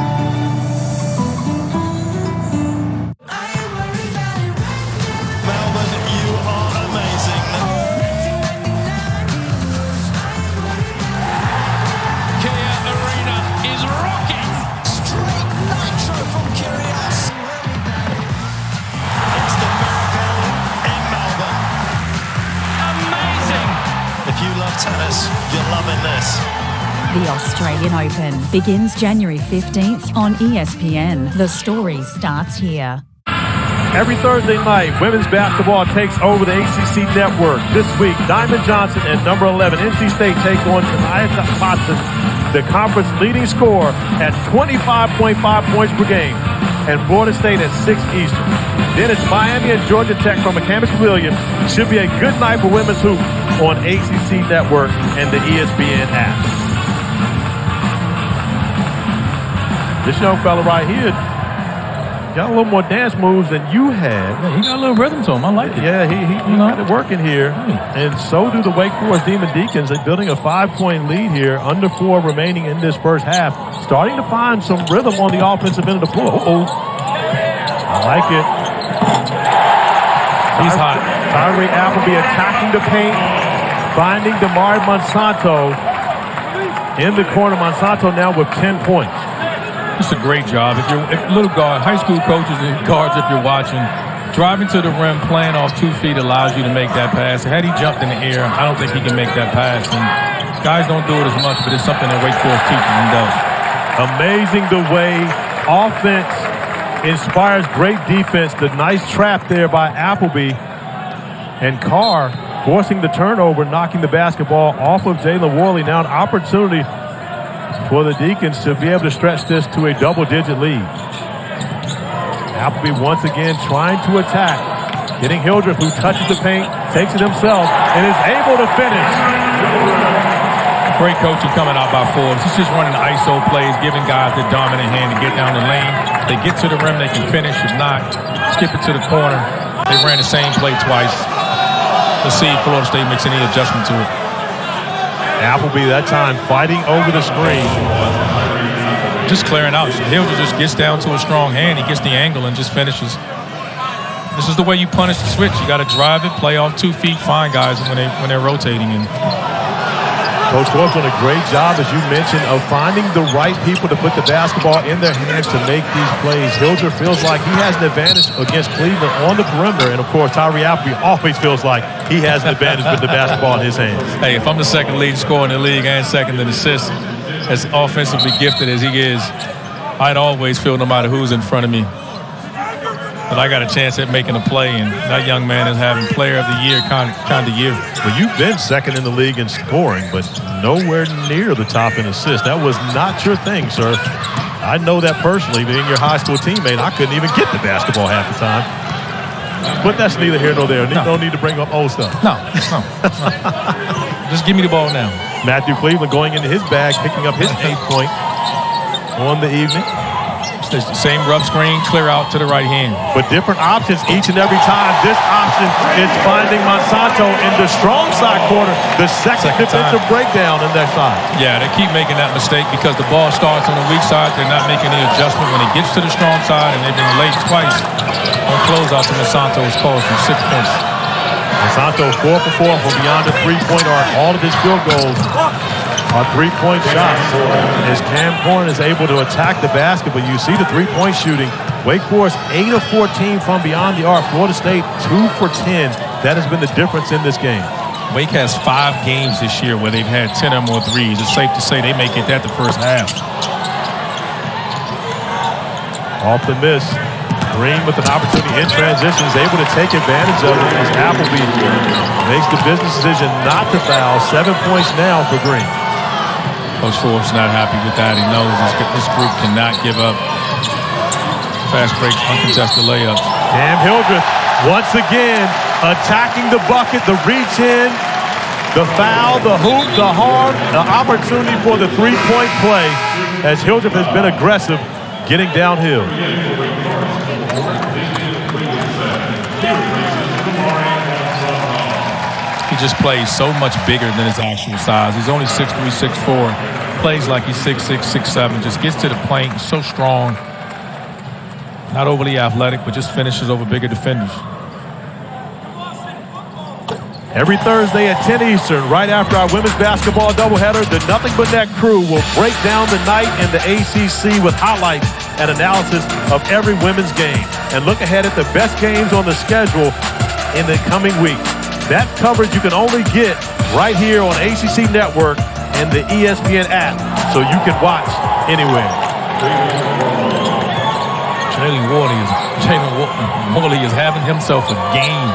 Tennis, you're loving this. The Australian Open begins January 15th on ESPN. The story starts here. Every Thursday night, women's basketball takes over the ACC network. This week, Diamond Johnson and number 11, NC State, take on Kanaya Watson, the conference leading scorer at 25.5 points per game, and Florida State at 6 Eastern. Then it's Miami and Georgia Tech from McCamish Pavilion. Should be a good night for women's hoop on ACC Network and the ESPN app. This young fella right here got a little more dance moves than you had. Yeah, he got a little rhythm to him. I like it. Yeah, he got it working here. And so do the Wake Forest Demon Deacons. They're building a 5-point lead here, under 4 remaining in this first half. Starting to find some rhythm on the offensive end of the floor. I like it. He's hot. Tyree Appleby attacking the paint, finding Damari Monsanto in the corner. Monsanto now with 10 points. It's a great job. If little guard, high school coaches and guards, if you're watching, driving to the rim, playing off 2 feet allows you to make that pass. Had he jumped in the air, I don't think he can make that pass. And guys don't do it as much, but it's something that Wake Forest teaches and does. Amazing the way offense inspires great defense. The nice trap there by Appleby. And Carr forcing the turnover, knocking the basketball off of Jalen Worley. Now an opportunity for the Deacons to be able to stretch this to a double-digit lead. Appleby once again trying to attack. Getting Hildreth, who touches the paint, takes it himself, and is able to finish. Great coaching coming out by Forbes. He's just running ISO plays, giving guys the dominant hand to get down the lane. They get to the rim, they can finish. If not, skip it to the corner. They ran the same play twice. Let's see if Florida State makes any adjustment to it. Appleby that time fighting over the screen. Just clearing out. Hildreth just gets down to a strong hand. He gets the angle and just finishes. This is the way you punish the switch. You got to drive it, play off 2 feet, find guys when they're rotating. And Coach Forbes doing a great job, as you mentioned, of finding the right people to put the basketball in their hands to make these plays. Hildreth feels like he has an advantage against Cleveland on the perimeter. And, of course, Tyree Appleby always feels like he has an advantage with the basketball in his hands. Hey, if I'm the second leading scorer in the league and second in assists, as offensively gifted as he is, I'd always feel no matter who's in front of me that I got a chance at making a play, and that young man is having player of the year kind of year. Well, you've been second in the league in scoring, but nowhere near the top in assists. That was not your thing, sir. I know that personally, being your high school teammate. I couldn't even get the basketball half the time. But that's neither here nor there. No need to bring up old stuff. No. Just give me the ball now. Matthew Cleveland going into his bag, picking up his 8th point on the evening. It's the same rough screen, clear out to the right hand. But different options each and every time. This option is finding Monsanto in the strong side corner. The second defensive breakdown in that side. Yeah, they keep making that mistake because the ball starts on the weak side. They're not making the adjustment when it gets to the strong side, and they've been late twice on closeout to Monsanto is caused from 6 points. Monsanto 4 for 4 from beyond the 3-point arc. All of his field goals are 3-point shots. As Cam Hildreth is able to attack the basket, but you see the 3-point shooting. Wake Forest 8 of 14 from beyond the arc. Florida State 2 for 10. That has been the difference in this game. Wake has 5 games this year where they've had 10 or more threes. It's safe to say they may get that the first half. Off the miss. Green with an opportunity in transition is able to take advantage of it as Appleby makes the business decision not to foul. 7 points now for Green. Coach Forbes not happy with that. He knows this group cannot give up fast break, uncontested layups. Cam Hildreth once again attacking the bucket, the reach in, the foul, the hoop, the harm, the opportunity for the 3-point play as Hildreth has been aggressive getting downhill. He just plays so much bigger than his actual size. He's only 6'3", 6'4". Plays like he's 6'6", 6'7". Just gets to the paint, so strong. Not overly athletic, but just finishes over bigger defenders. Every Thursday at 10 Eastern, right after our women's basketball doubleheader, the Nothing But Net crew will break down the night in the ACC with highlights and analysis of every women's game and look ahead at the best games on the schedule in the coming week. That coverage you can only get right here on ACC Network and the ESPN app, so you can watch anywhere. Jalen Worley is having himself a game.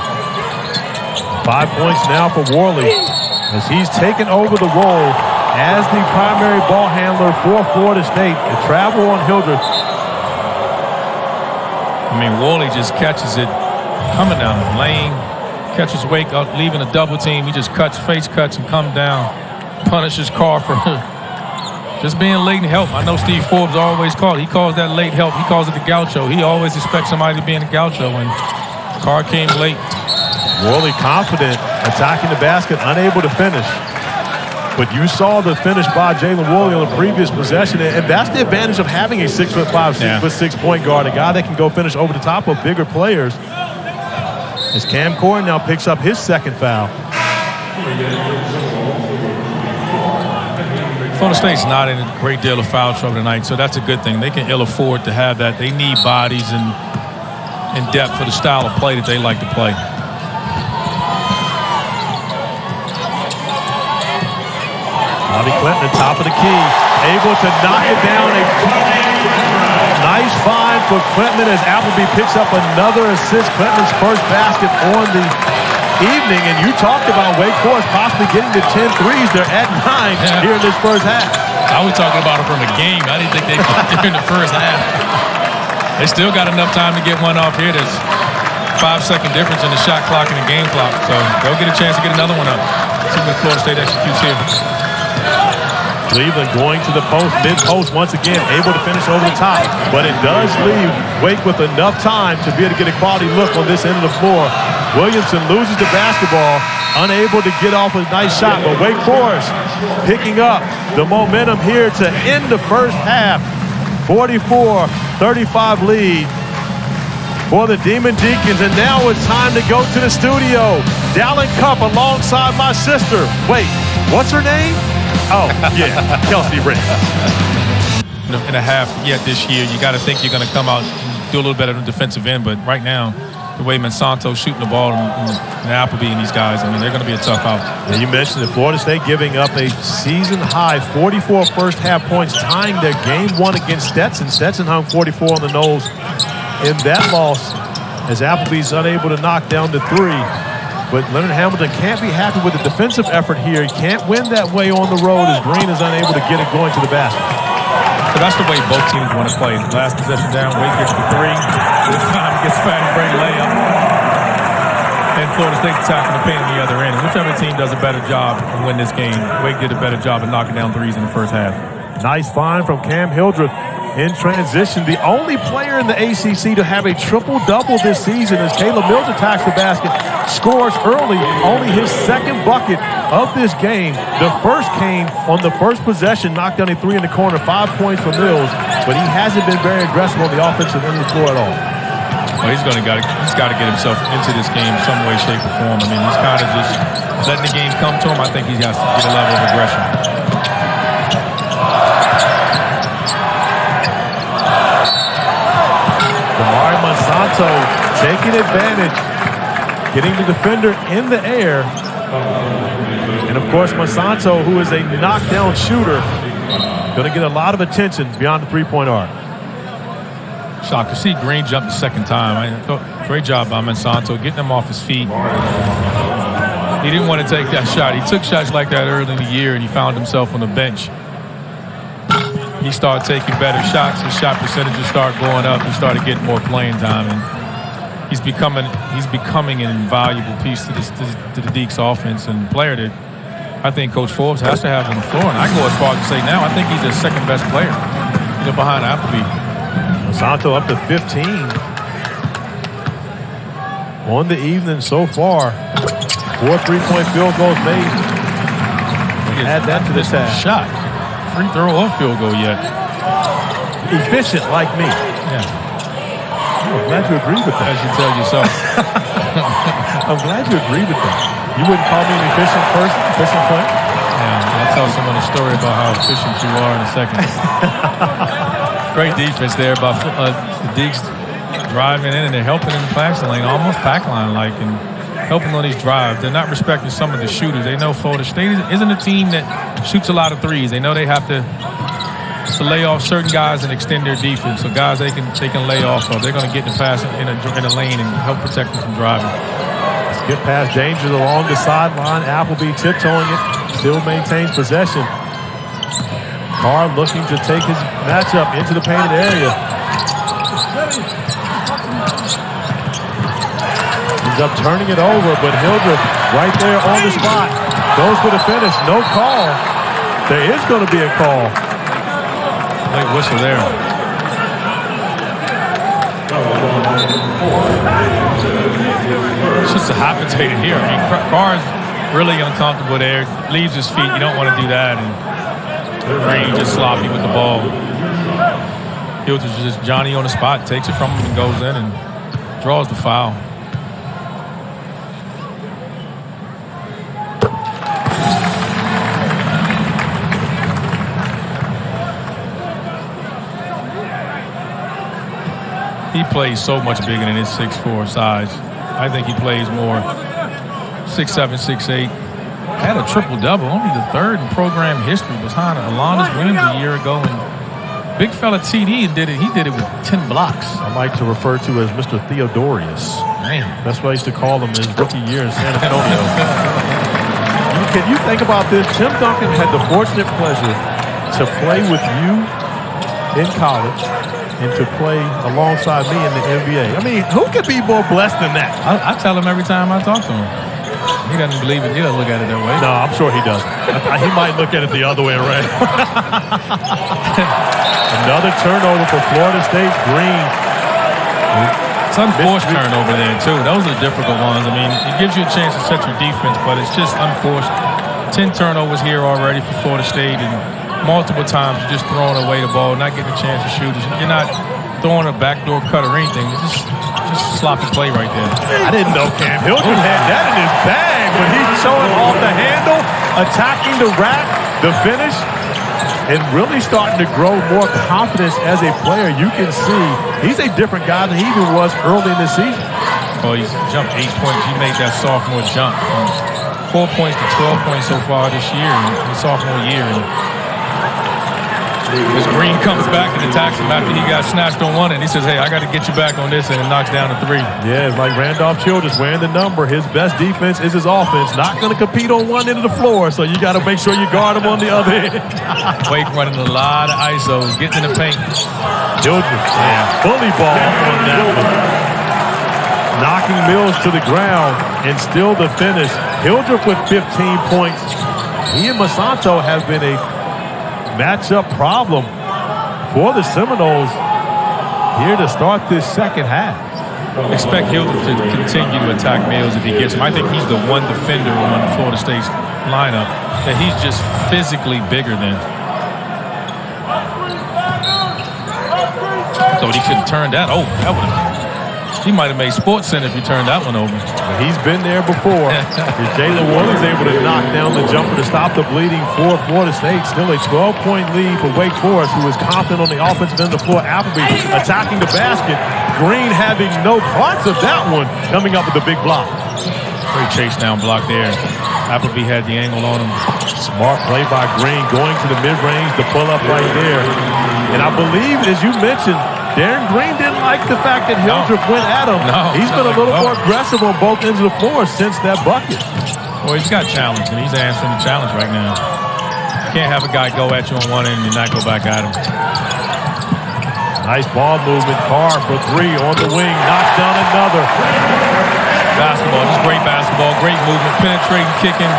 5 points now for Worley as he's taken over the role as the primary ball handler for Florida State. The travel on Hildreth. I mean, Worley just catches it coming down the lane, catches Wake up, leaving a double team. He just face cuts and comes down, punishes Carr for Just being late and help. I know Steve Forbes always he calls that late help. He calls it the gaucho. He always expects somebody to be in the gaucho, and Carr came late. Worley confident, attacking the basket, unable to finish. But you saw the finish by Jalen Worley on the previous possession, and that's the advantage of having a 6'5", 6'6" point guard, a guy that can go finish over the top of bigger players. As Cam Corr now picks up his second foul. Florida State's not in a great deal of foul trouble tonight, so that's a good thing. They can ill afford to have that. They need bodies and depth for the style of play that they like to play. Bobby Clinton, the top of the key, able to knock it down. A nice find for Clinton as Appleby picks up another assist. Clinton's first basket on the evening, and you talked about Wake Forest possibly getting to 10 threes. They're at 9 here in this first half. I was talking about it from a game. I didn't think they'd get there in the first half. They still got enough time to get one off here. There's 5-second difference in the shot clock and the game clock, so they'll get a chance to get another one up. See what Florida State executes here. Cleveland going to the post, mid-post once again, able to finish over the top. But it does leave Wake with enough time to be able to get a quality look on this end of the floor. Williamson loses the basketball, unable to get off a nice shot. But Wake Forest picking up the momentum here to end the first half. 44-35 lead for the Demon Deacons. And now it's time to go to the studio. Dallin Cup alongside my sister. Wait, what's her name? Oh, yeah, Kelsey Ricks. In a half yet this year, you got to think you're going to come out and do a little better on the defensive end, but right now, the way Monsanto's shooting the ball and Appleby and these guys, I mean, they're going to be a tough out. Yeah, you mentioned that Florida State giving up a season-high 44 first-half points, tying their game one against Stetson. Stetson hung 44 on the nose in that loss as Appleby's unable to knock down the three. But Leonard Hamilton can't be happy with the defensive effort here. He can't win that way on the road as Green is unable to get it going to the basket. So that's the way both teams want to play. Last possession down, Wake gets the three. This time gets fast break layup. And Florida State attacking the paint on the other end. Whichever team does a better job and win this game, Wake did a better job of knocking down threes in the first half. Nice find from Cam Hildreth in transition. The only player in the ACC to have a triple-double this season as Caleb Mills attacks the basket, scores early, only his second bucket of this game. The first came on the first possession, knocked down a three in the corner, 5 points for Mills, but he hasn't been very aggressive on the offensive end of the floor at all. Well, he's got to get himself into this game some way, shape, or form. I mean, he's kind of just letting the game come to him. I think he has to get a level of aggression. Damari Monsanto taking advantage, getting the defender in the air. And of course, Monsanto, who is a knockdown shooter, going to get a lot of attention beyond the three-point arc. Shocked to see Green jump the second time. Great job by Monsanto, getting him off his feet. He didn't want to take that shot. He took shots like that early in the year, and he found himself on the bench. He started taking better shots. His shot percentages started going up. He started getting more playing time, and he's becoming an invaluable piece to the Deeks offense and player that I think Coach Forbes has to have on the floor. And I go as far as to say now I think he's their second best player, behind Appleby. Monsanto up to 15 on the evening so far. 4 3-point field goals made. Add that to the task. Shot. Free throw or field goal yet. Efficient like me. Yeah. I'm glad you agree with that. As you tell yourself. I'm glad you agree with that. You wouldn't call me an efficient person, efficient player? Yeah, I'll tell someone a story about how efficient you are in a second. Great defense there by the Deeks driving in, and they're helping in the passing lane, almost pack line like, and helping on these drives. They're not respecting some of the shooters. They know Florida State isn't a team that shoots a lot of threes. They know they have to lay off certain guys and extend their defense. So guys they can lay off of. They're going to get the pass in a lane and help protect them from driving. Skip pass dangerous along the sideline. Appleby tiptoeing it. Still maintains possession. Carr looking to take his matchup into the painted area. Ends up turning it over, but Hildreth right there on the spot. Goes for the finish. No call. There is going to be a call. Late whistle there. It's just a hot potato here. I mean, Carr's really uncomfortable there. Leaves his feet. You don't want to do that. And Green just sloppy with the ball. Hildreth just Johnny on the spot, takes it from him and goes in and draws the foul. He plays so much bigger than his 6'4" size. I think he plays more 6'7", 6'8". Had a triple-double, only the third in program history behind Alonda's wins a year ago. And big fella TD did it. He did it with 10 blocks. I like to refer to as Mr. Theodorius. Man. That's what I used to call him his rookie year in San Antonio. Can you think about this? Tim Duncan had the fortunate pleasure to play with you in college and to play alongside me in the NBA. I mean, who could be more blessed than that? I tell him every time I talk to him. He doesn't believe it. He doesn't look at it that way. No, I'm sure he doesn't. He might look at it the other way around. Another turnover for Florida State. Green. It's unforced turnover there, too. Those are the difficult ones. I mean, it gives you a chance to set your defense, but it's just unforced. 10 turnovers here already for Florida State, and multiple times you're just throwing away the ball, not getting a chance to shoot. You're not throwing a backdoor cut or anything. It's just sloppy play right there. I didn't know Cam Hildreth had that in his bag when he's showing off the handle, attacking the rack, the finish, and really starting to grow more confidence as a player. You can see he's a different guy than he even was early in the season. Oh, he's jumped 8 points. He made that sophomore jump from 4 points to 12 points so far this year, in his sophomore year. And as Green comes back and attacks him after he got snatched on one, and he says, hey, I got to get you back on this, and it knocks down a 3. Yeah, it's like Randolph Childress wearing the number. His best defense is his offense. Not going to compete on one end of the floor, so you got to make sure you guard him on the other end. Wake running a lot of ISOs, getting in the paint. Childress, bully ball on that one. Knocking Mills to the ground, and still the finish. Hildreth with 15 points. He and Monsanto have been a matchup problem for the Seminoles here to start this second half. Expect Hildreth to continue to attack Mills if he gets him. I think he's the one defender on Florida State's lineup that he's just physically bigger than. I thought he should have turned that. Oh, that would have. He might have made Sports Center if he turned that one over. He's been there before. Jalen Warley's able to knock down the jumper to stop the bleeding for Florida State. Still a 12-point lead for Wake Forest, who is confident on the offensive end of the floor. Appleby attacking the basket. Green having no parts of that one, coming up with a big block. Great chase down block there. Appleby had the angle on him. Smart play by Green, going to the mid-range, the pull-up right there. And I believe, as you mentioned, Darren Green didn't like the fact that Hildreth went at him. He's been a little more aggressive on both ends of the floor since that bucket. Well, he's got challenge, and he's answering the challenge right now. You can't have a guy go at you on one end and not go back at him. Nice ball movement. Carr for 3 on the wing. Knocks down another. Basketball, just great basketball. Great movement, penetrating, kicking.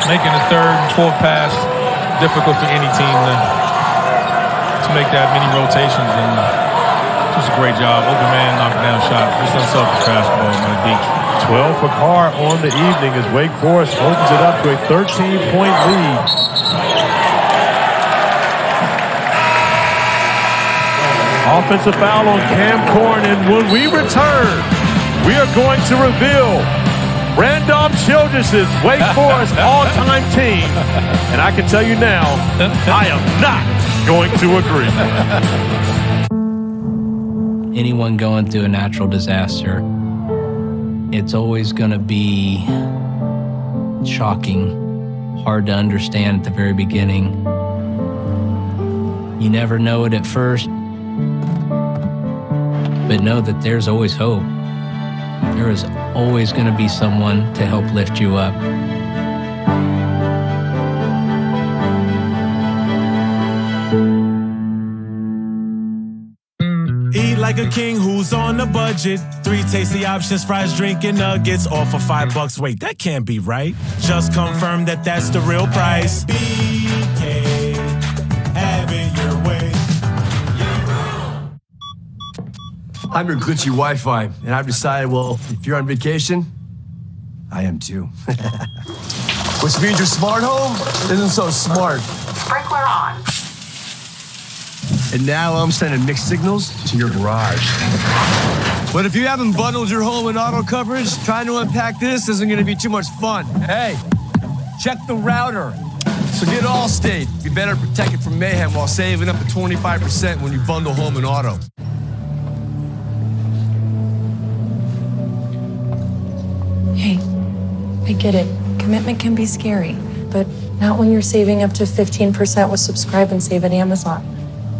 Making the third and fourth pass difficult for any team to make that many rotations, and just a great job. Open man, knocking down shot. Just unselfish basketball by the Deacons. 12 for Carr on the evening as Wake Forest opens it up to a 13-point lead. Offensive foul on Cam Corn, and when we return, we are going to reveal Randolph Childress's Wake Forest all-time team. And I can tell you now, I am not going to agree. Anyone going through a natural disaster, it's always going to be shocking, hard to understand at the very beginning. You never know it at first, but know that there's always hope. There is always going to be someone to help lift you up. Eat like a king who's on a budget. 3 tasty options, fries, drink, and nuggets, all for $5. Wait, that can't be right. Just confirm that that's the real price. BK. I'm your glitchy Wi-Fi, and I've decided, well, if you're on vacation, I am too. Which means your smart home isn't so smart. Sprinkler on. And now I'm sending mixed signals to your garage. But if you haven't bundled your home in auto coverage, trying to unpack this isn't going to be too much fun. Hey, check the router. So get Allstate. Be better protected from mayhem while saving up to 25% when you bundle home and auto. Hey, I get it. Commitment can be scary, but not when you're saving up to 15% with Subscribe and Save at Amazon.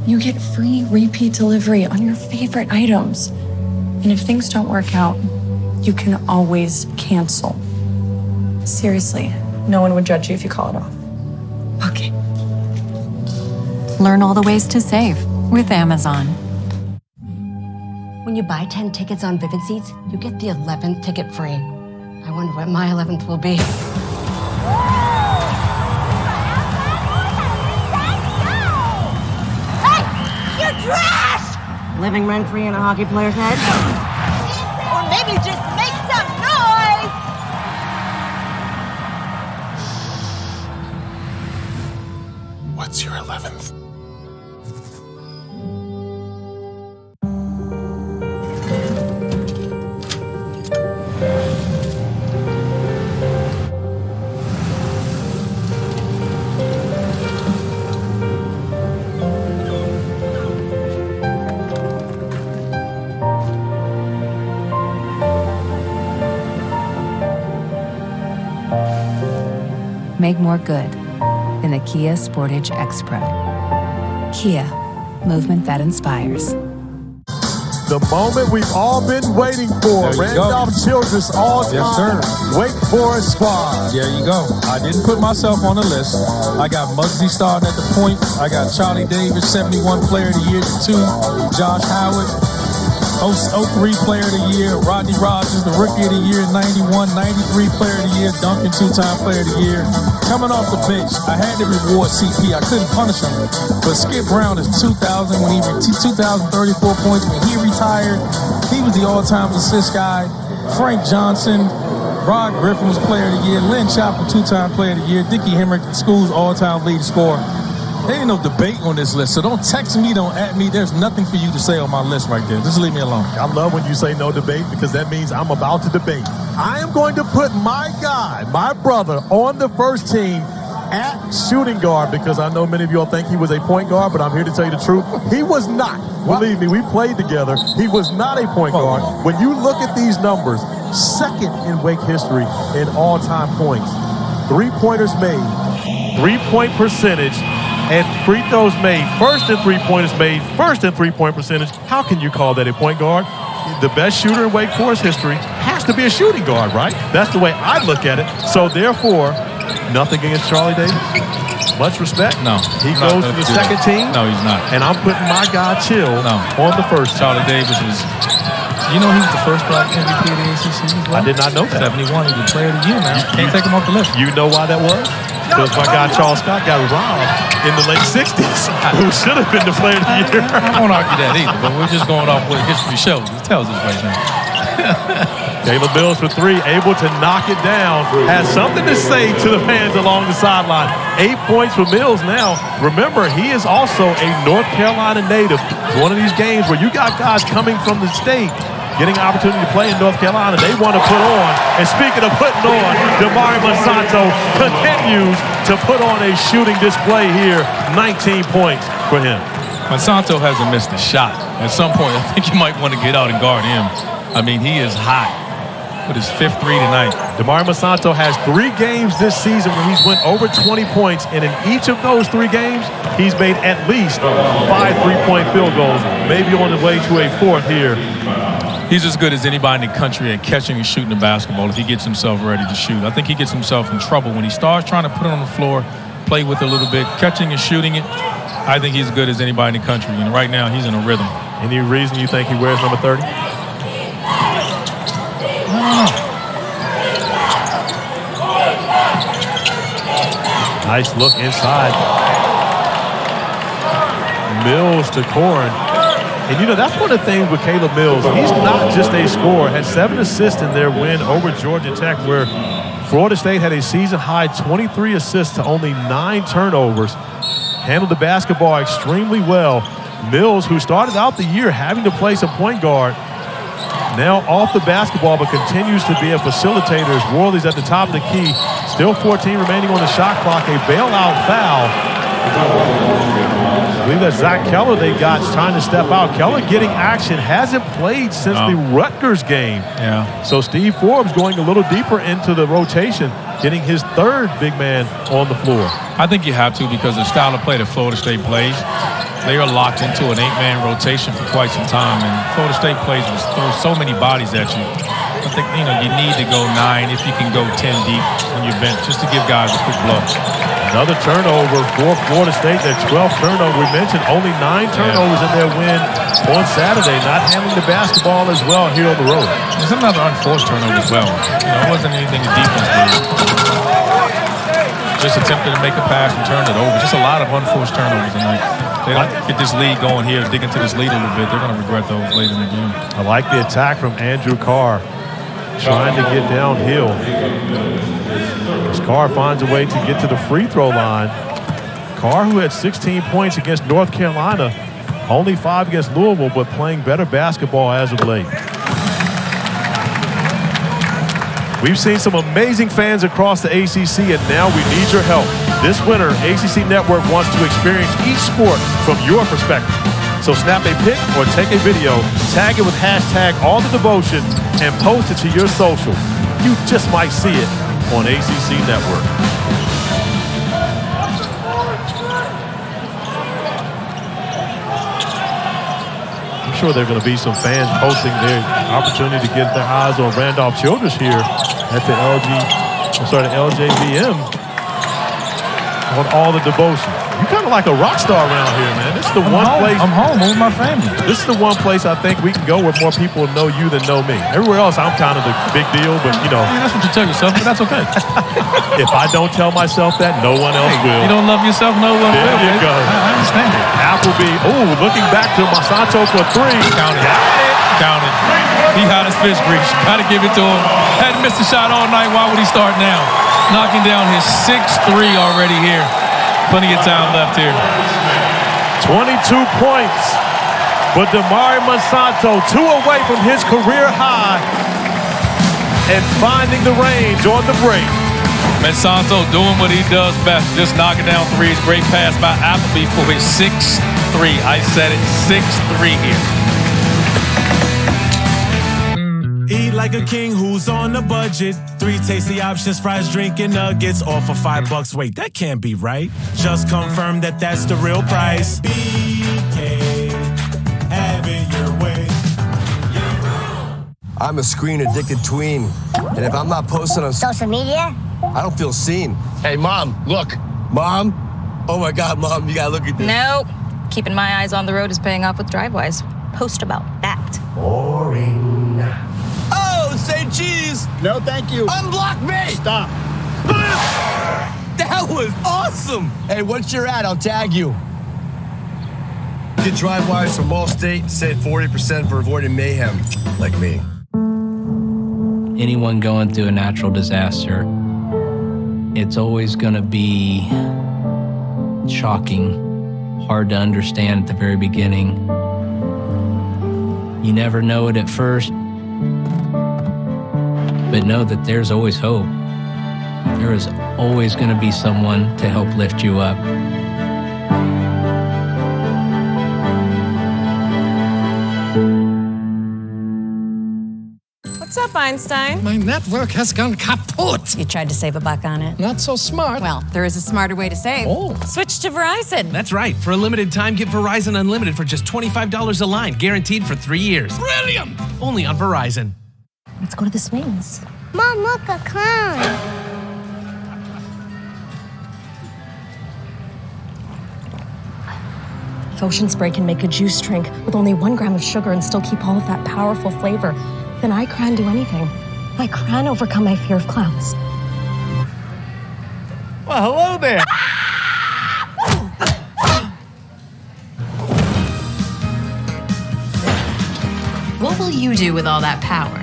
You get free repeat delivery on your favorite items. And if things don't work out, you can always cancel. Seriously, no one would judge you if you call it off. Okay. Learn all the ways to save with Amazon. When you buy 10 tickets on Vivid Seats, you get the 11th ticket free. I wonder what my 11th will be. Hey, you're trash! Living rent-free in a hockey player's head? Or maybe just make some noise! What's your 11th? Make more good in the Kia Sportage X Pro. Kia, movement that inspires. The moment we've all been waiting for. Randolph Childress all-time Wake Forest squad. There you go. I didn't put myself on the list. I got Muggsy starting at the point. I got Charlie Davis, 71 Player of the Year, 2. Josh Howard, 03 Player of the Year. Rodney Rogers, the Rookie of the Year, 91. 93 Player of the Year. Duncan, 2-time Player of the Year. Coming off the bench, I had to reward CP. I couldn't punish him. But Skip Brown is 2,000 when he 2,034 points when he retired. He was the all-time assist guy. Frank Johnson, Rod Griffin was Player of the Year. Lynn Chopper, 2-time Player of the Year. Dickie Hemrick, school's all-time lead scorer. There ain't no debate on this list, so don't text me, don't at me. There's nothing for you to say on my list right there. Just leave me alone. I love when you say no debate because that means I'm about to debate. I am going to put my guy, my brother, on the first team at shooting guard because I know many of you all think he was a point guard, but I'm here to tell you the truth. He was not. Believe me, we played together. He was not a point guard. When you look at these numbers, second in Wake history in all-time points. 3-pointers made, 3-point percentage, and free throws made. First in three-pointers made, first in three-point percentage. How can you call that a point guard? The best shooter in Wake Forest history has to be a shooting guard, right? That's the way I look at it. So therefore, nothing against Charlie Davis. Much respect. No. He goes to the second team. No, he's not. And I'm putting my guy Chill on the first. Charlie Davis was, you know, he was the first black MVP of the ACC. I did not know that. 71, he was the Player of the Year, man. Can't take him off the list. You know why that was? Because my guy Charles Scott got robbed in the late 60s, who should have been the Player of the Year. I won't argue that either, but we're just going off what history shows. It tells us right now. Caleb Mills for 3, able to knock it down. Has something to say to the fans along the sideline. 8 points for Mills now. Remember, he is also a North Carolina native. It's one of these games where you got guys coming from the state getting an opportunity to play in North Carolina. They want to put on. And speaking of putting on, Damari Monsanto continues to put on a shooting display here. 19 points for him. Monsanto hasn't missed a shot. At some point, I think you might want to get out and guard him. I mean, he is hot. With his 5th 3 tonight. Damari Monsanto has 3 games this season where he's went over 20 points, and in each of those 3 games, he's made at least 5 3-point field goals, maybe on the way to a 4th here. He's as good as anybody in the country at catching and shooting the basketball if he gets himself ready to shoot. I think he gets himself in trouble when he starts trying to put it on the floor, play with it a little bit, catching and shooting it. I think he's as good as anybody in the country, and right now he's in a rhythm. Any reason you think he wears number 30? Nice look inside. Mills to Corrin. And, that's one of the things with Caleb Mills. He's not just a scorer. Had 7 assists in their win over Georgia Tech, where Florida State had a season-high 23 assists to only 9 turnovers. Handled the basketball extremely well. Mills, who started out the year having to play some point guard, now off the basketball, but continues to be a facilitator as Worley's at the top of the key. Still 14 remaining on the shot clock. A bailout foul. I believe that's Zach Keller they got trying to step out. Keller getting action. Hasn't played since the Rutgers game. Yeah. So Steve Forbes going a little deeper into the rotation, getting his 3rd big man on the floor. I think you have to because the style of play that Florida State plays, they are locked into an 8-man rotation for quite some time, and Florida State plays with so many bodies at you. I think, you need to go 9 if you can go 10 deep on your bench just to give guys a quick blow. Another turnover for Florida State. Their 12th turnover. We mentioned only 9 turnovers in their win on Saturday. Not handling the basketball as well here on the road. There's another unforced turnover as well. It wasn't anything the defense did. Just attempted to make a pass and turn it over. Just a lot of unforced turnovers tonight. They don't get this lead going here, dig into this lead a little bit. They're going to regret those later in the game. I like the attack from Andrew Carr, trying to get downhill. As Carr finds a way to get to the free throw line. Carr, who had 16 points against North Carolina, only 5 against Louisville, but playing better basketball as of late. We've seen some amazing fans across the ACC, and now we need your help. This winter, ACC Network wants to experience each sport from your perspective. So snap a pic or take a video, tag it with hashtag #AllTheDevotion, and post it to your social. You just might see it on ACC Network. I'm sure there are going to be some fans posting their opportunity to get their eyes on Randolph Childress here at the LJVM on All the Devotion. You're kind of like a rock star around here, man. This is the place. I'm home with my family. This is the one place I think we can go where more people know you than know me. Everywhere else, I'm kind of the big deal, but Yeah, that's what you tell yourself, but that's okay. If I don't tell myself that, no one else will. You don't love yourself, no one will. There you go. I understand it. looking back to Monsanto for 3. Count it. He had his fist grease. Got to give it to him. Hadn't missed a shot all night. Why would he start now? Knocking down his 6th 3 already here. Plenty of time left here. 22 points. But Damari Monsanto, 2 away from his career high and finding the range on the break. Monsanto doing what he does best, just knocking down threes. Great pass by Appleby for his 6th 3. I said it, 6th 3 here. Eat like a king who's on a budget. 3 tasty options, fries, drink, and nuggets, all for $5. Wait, that can't be right. Just confirm that that's the real price. BK, have it your way. I'm a screen-addicted tween, and if I'm not posting on Social media? I don't feel seen. Hey, Mom, look. Mom? Oh, my God, Mom, you gotta look at this. Nope. Keeping my eyes on the road is paying off with DriveWise. Post about that. Boring. Oh, say cheese. No, thank you. Unblock me. Stop. That was awesome. Hey, what's your ad? I'll tag you. Get DriveWise from Allstate, save 40% for avoiding mayhem, like me. Anyone going through a natural disaster, it's always going to be shocking, hard to understand at the very beginning. You never know it at first, but know that there's always hope. There is always going to be someone to help lift you up. What's up, Einstein? My network has gone kaput. You tried to save a buck on it. Not so smart. Well, there is a smarter way to save. Oh. Switch to Verizon. That's right. For a limited time, get Verizon Unlimited for just $25 a line, guaranteed for 3 years. Brilliant! Only on Verizon. Let's go to the swings. Mom, look, a clown. If ocean spray can make a juice drink with only 1 gram of sugar and still keep all of that powerful flavor, then I can do anything. I can overcome my fear of clowns. Well, hello there. What will you do with all that power?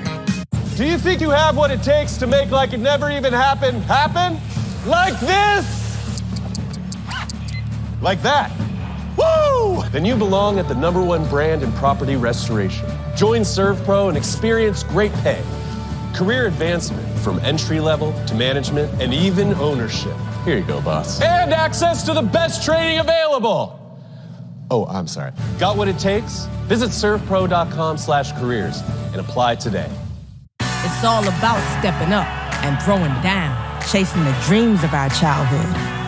Do you think you have what it takes to make like it never even happened happen? Like this? Like that? Woo! Then you belong at the #1 brand in property restoration. Join ServPro and experience great pay, career advancement from entry level to management, and even ownership. Here you go, boss. And access to the best training available. Oh, I'm sorry. Got what it takes? Visit servpro.com/careers and apply today. It's all about stepping up and throwing down, chasing the dreams of our childhood,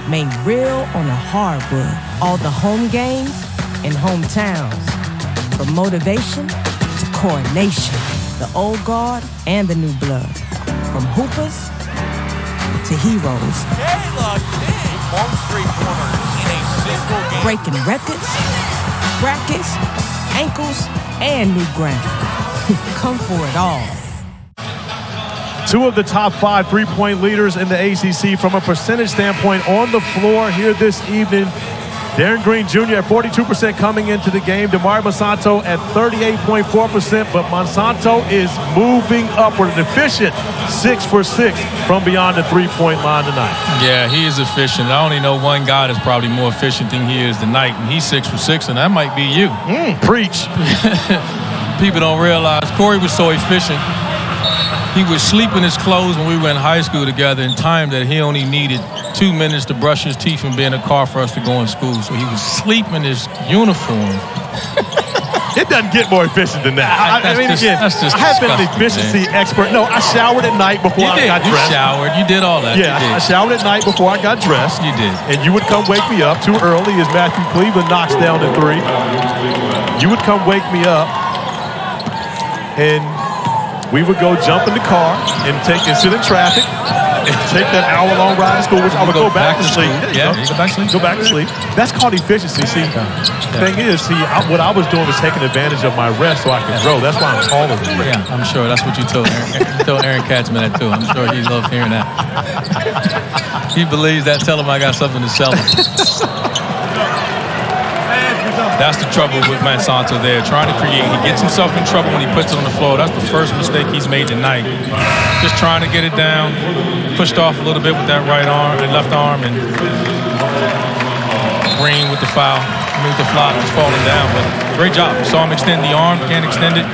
made real on the hardwood. All the home games and hometowns, from motivation to coronation, the old guard and the new blood, from hoopers to heroes. Breaking records, brackets, ankles, and new ground. Come for it all. Two of the top 5 three-point leaders in the ACC from a percentage standpoint on the floor here this evening. Darren Green Jr. at 42% coming into the game. Damari Monsanto at 38.4%, but Monsanto is moving upward, an efficient 6 for 6 from beyond the three-point line tonight. Yeah, he is efficient. I only know one guy that's probably more efficient than he is tonight, and he's 6 for 6, and that might be you. Preach. People don't realize Corey was so efficient. He would sleep in his clothes when we were in high school together in time that he only needed 2 minutes to brush his teeth and be in a car for us to go in school. So he would sleep in his uniform. It doesn't get more efficient than that. I mean, again, I have been an efficiency expert. No, I showered at night before I got dressed. You showered. You did all that. Yeah, I showered at night before I got dressed. You did. And you would come wake me up too early as Matthew Cleveland knocks down the 3. You would come wake me up, and we would go jump in the car and sit in traffic and take that hour-long ride to school, which I would go back to sleep. Yeah, you go back to sleep. Go back to sleep. That's called efficiency. See, the thing is, what I was doing was taking advantage of my rest so I could grow. That's why I'm taller than you. Yeah, I'm sure that's what you told Aaron Katzman that too. I'm sure he loves hearing that. He believes that. Tell him I got something to sell him. That's the trouble with Monsanto there, trying to create. He gets himself in trouble when he puts it on the floor. That's the first mistake he's made tonight. Just trying to get it down, pushed off a little bit with that right arm and left arm, and Green with the foul. With the flop, just falling down, but great job. Saw him extend the arm, can't extend it.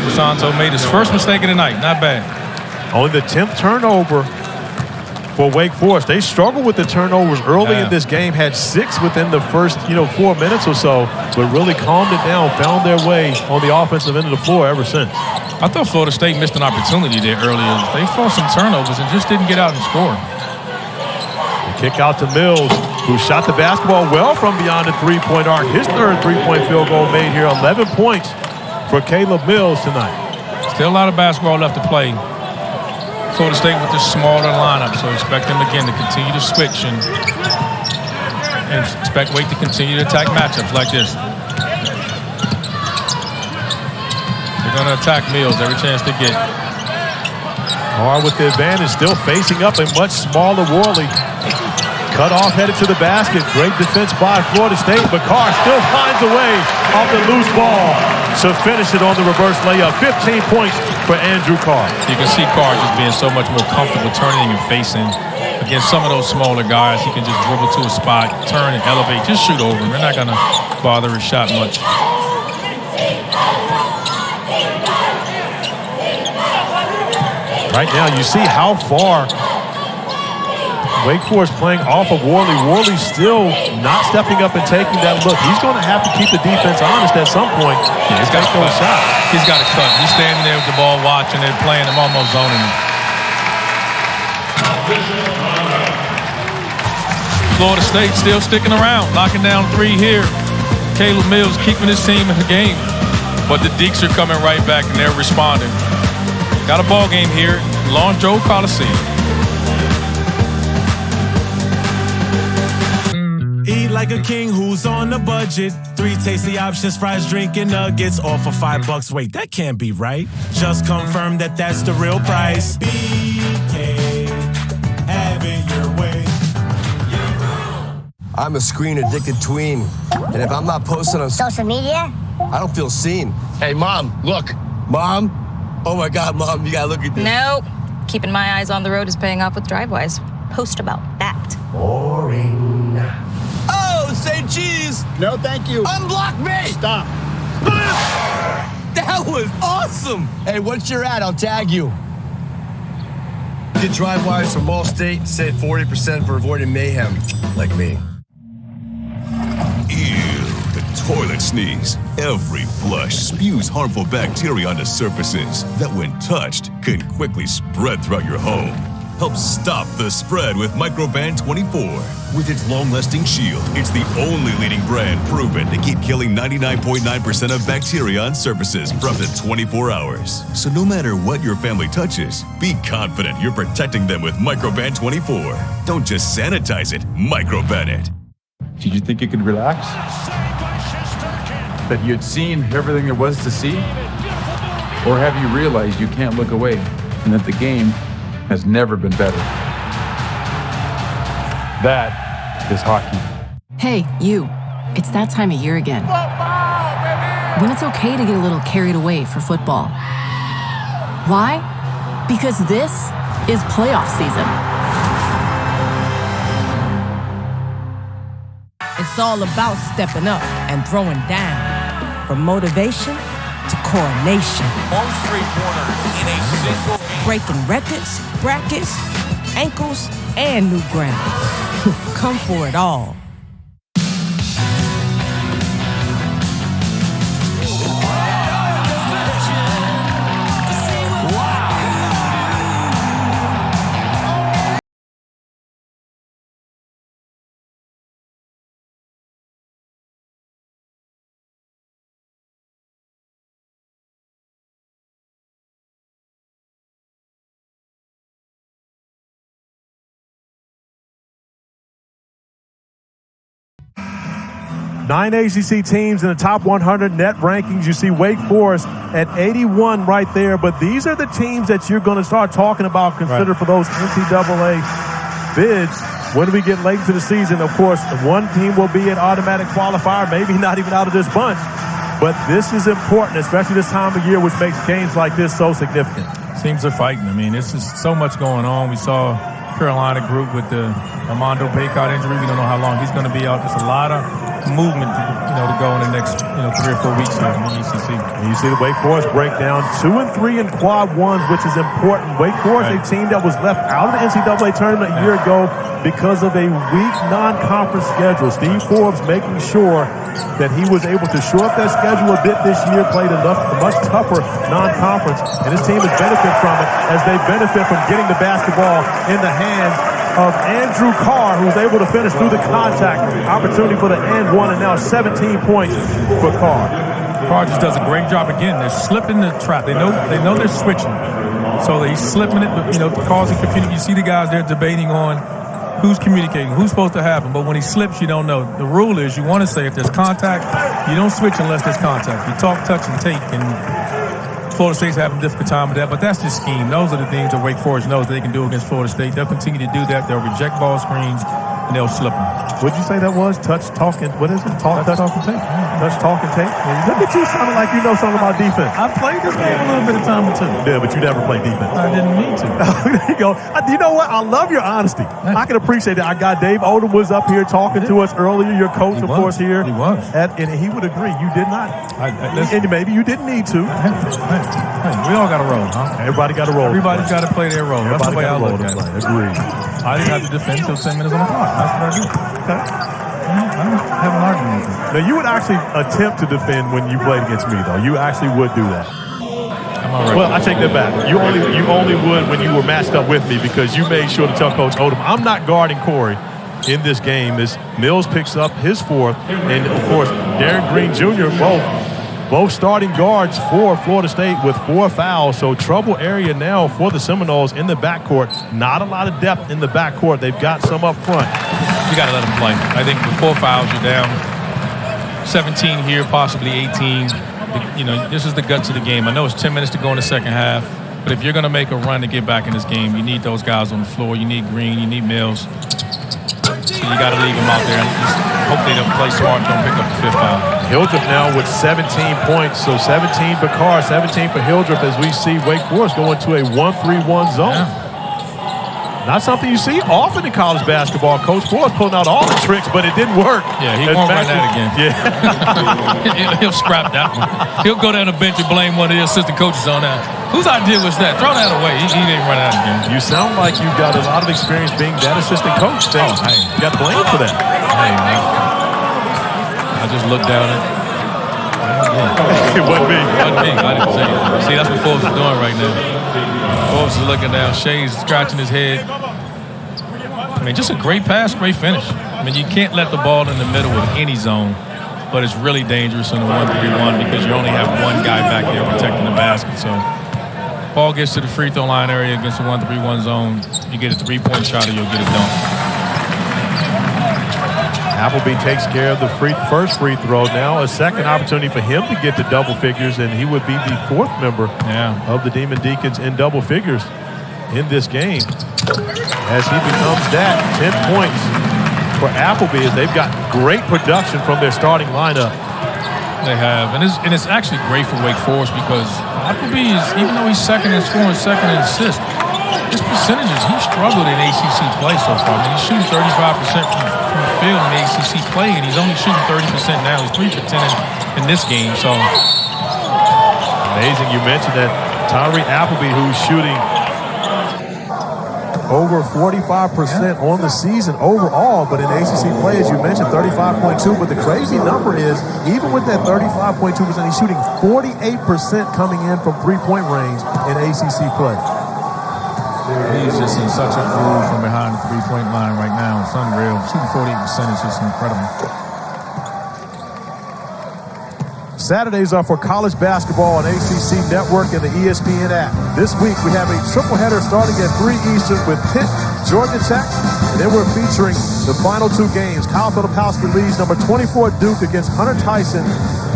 Monsanto made his first mistake of the night, not bad. Only the 10th turnover for Wake Forest. They struggled with the turnovers early in this game, had 6 within the first 4 minutes or so, but really calmed it down, found their way on the offensive end of the floor ever since. I thought Florida State missed an opportunity there earlier. They forced some turnovers and just didn't get out and score. The kick out to Mills, who shot the basketball well from beyond the three-point arc. His third three-point field goal made here, 11 points for Caleb Mills tonight. Still a lot of basketball left to play. Florida State with this smaller lineup, so expect them again to continue to switch and expect Wake to continue to attack matchups like this. They're going to attack Mills every chance they get. Carr with the advantage, still facing up a much smaller Worley. Cut off, headed to the basket. Great defense by Florida State, but Carr still finds a way off the loose ball to finish it on the reverse layup. 15 points for Andrew Carr. You can see Carr just being so much more comfortable turning and facing against some of those smaller guys. He can just dribble to a spot, turn and elevate, just shoot over him. They're not going to bother his shot much. Right now, you see how far Wake Forest playing off of Worley. Worley still not stepping up and taking that look. He's going to have to keep the defense honest at some point. Yeah, he's got to cut. He's got to cut. He's standing there with the ball watching it, playing him, almost zoning him. Florida State still sticking around, knocking down 3 here. Caleb Mills keeping his team in the game. But the Deeks are coming right back and they're responding. Got a ball game here, Long Joe Coliseum. Eat like a king who's on a budget. 3 tasty options, fries, drink, and nuggets, all for $5. Wait, that can't be right. Just confirm that that's the real price. BK, have it your way. I'm a screen-addicted tween, and if I'm not posted on social media, I don't feel seen. Hey, Mom, look. Mom? Oh, my God, Mom, you gotta look at this. Nope. Keeping my eyes on the road is paying off with DriveWise. Post about that. Boring. Oh, say cheese. No, thank you. Unblock me. Stop. That was awesome. Hey, what's your ad? I'll tag you. Get DriveWise from Allstate. Save 40% for avoiding mayhem, like me. Ew, the toilet sneeze. Every flush spews harmful bacteria onto surfaces that, when touched, can quickly spread throughout your home. Help stop the spread with Microban 24. With its long-lasting shield, it's the only leading brand proven to keep killing 99.9% of bacteria on surfaces for up to 24 hours. So no matter what your family touches, be confident you're protecting them with Microban 24. Don't just sanitize it, Microban it. Did you think you could relax? That you'd seen everything there was to see? Or have you realized you can't look away and that the game has never been better? That is hockey. Hey, you. It's that time of year again. When it's okay to get a little carried away for football. Why? Because this is playoff season. It's all about stepping up and throwing down. From motivation to coronation. Most three-pointers in a single game. Breaking records, brackets, ankles, and new ground. Come for it all. Nine ACC teams in the top 100 net rankings. You see Wake Forest at 81 right there, but these are the teams that you're going to start talking about, consider for those NCAA bids. When we get late into the season, of course, one team will be an automatic qualifier, maybe not even out of this bunch, but this is important, especially this time of year, which makes games like this so significant. Teams are fighting. I mean, this is so much going on. We saw Carolina group with the Armando Bacot injury. We don't know how long he's going to be out. There's a lot of movement to go in the next 3 or 4 weeks here in the ACC. And you see the Wake Forest breakdown 2-3 in quad ones, which is important. Wake Forest, a team that was left out of the NCAA tournament a year ago because of a weak non-conference schedule. Steve Forbes making sure that he was able to shore up that schedule a bit this year, played a much tougher non-conference, and his team has benefited from it as they benefit from getting the basketball in the hands of Andrew Carr, who was able to finish through the contact. Opportunity for the and one, and now 17 points for Carr. Carr just does a great job again. They're slipping the trap. They know they're switching. So he's slipping it, causing confusion. You see the guys there debating on who's communicating, who's supposed to have him. But when he slips, you don't know. The rule is you want to say if there's contact, you don't switch unless there's contact. You talk, touch, and take, and Florida State's having a difficult time with that, but that's just scheme. Those are the things that Wake Forest knows they can do against Florida State. They'll continue to do that. They'll reject ball screens, and they'll slip them. What'd you say that was? Touch, talk, and what is it? Talk, touch, talk, and take. Touch, talk, and take. Look at you sounding like you know something about defense. I played this game a little bit of time or two. Yeah, but you never played defense. I didn't mean to. There you go. You know what? I love your honesty. I can appreciate that. I got Dave Odom was up here talking to us earlier. Your coach, of course, here. He was. And he would agree. You did not. And maybe you didn't need to. Hey, we all got to roll, huh? Everybody got to roll. Everybody's got to play their role. That's the way I look at it. Agreed. I didn't have to defend until 10 minutes on the clock. That's what I do. Okay. I don't have an argument with it. Now, you would actually attempt to defend when you played against me, though. You actually would do that. I'm all right. Well, I take that back. You only would when you were matched up with me because you made sure to tell Coach Odom, I'm not guarding Corey in this game. As Mills picks up his fourth, and, of course, Darren Green Jr., both starting guards for Florida State with 4 fouls. So trouble area now for the Seminoles in the backcourt. Not a lot of depth in the backcourt. They've got some up front. You got to let them play. I think with 4 fouls, you're down 17 here, possibly 18. This is the guts of the game. I know it's 10 minutes to go in the second half, but if you're going to make a run to get back in this game, you need those guys on the floor. You need Green. You need Mills. So you got to leave him out there and just hope they don't play smart, don't pick up the fifth foul. Hildreth now with 17 points. So 17 for Carr, 17 for Hildreth as we see Wake Forest go into a 1-3-1 zone. Yeah. Not something you see often in college basketball. Coach Forrest pulling out all the tricks, but it didn't work. Yeah, he won't run that again. Yeah. He'll scrap that one. He'll go down the bench and blame one of the assistant coaches on that. Whose idea was that? Throw that away. He didn't run that again. You sound like you've got a lot of experience being that assistant coach. Hey, you got blamed for that. Hey, man. I just looked down at it. Wasn't me. Wasn't me. I didn't say it. See, that's what Forbes is doing right now. Forbes is looking down. Shay's scratching his head. I mean, just a great pass, great finish. I mean, you can't let the ball in the middle of any zone, but it's really dangerous in a 1-3-1 because you only have one guy back there protecting the basket. So ball gets to the free throw line area against a 1-3-1 zone. You get a three-point shot or you'll get a dunk. Appleby takes care of the first free throw. Now a second opportunity for him to get to double figures, and he would be the fourth member of the Demon Deacons in double figures in this game. As he becomes that, 10 points for Appleby as they've got great production from their starting lineup. They have, and it's actually great for Wake Forest because Appleby is, even though he's second in scoring, second in assists, his percentages, he struggled in ACC play so far. I mean, he's shooting 35% from the field in the ACC play, and he's only shooting 30% now. He's 3 for 10 in this game, so. Amazing you mentioned that Tyree Appleby, who's shooting over 45% on the season overall, but in ACC play, as you mentioned, 35.2. But the crazy number is, even with that 35.2%, he's shooting 48% coming in from three-point range in ACC play. He's just in such a groove from behind the three-point line right now. It's unreal. Shooting 48% is just incredible. Saturdays are for college basketball on ACC Network and the ESPN app. This week we have a triple header starting at 3 Eastern with Pitt, Georgia Tech, and then we're featuring the final two games. Kyle Filipowski leads number 24 Duke against Hunter Tyson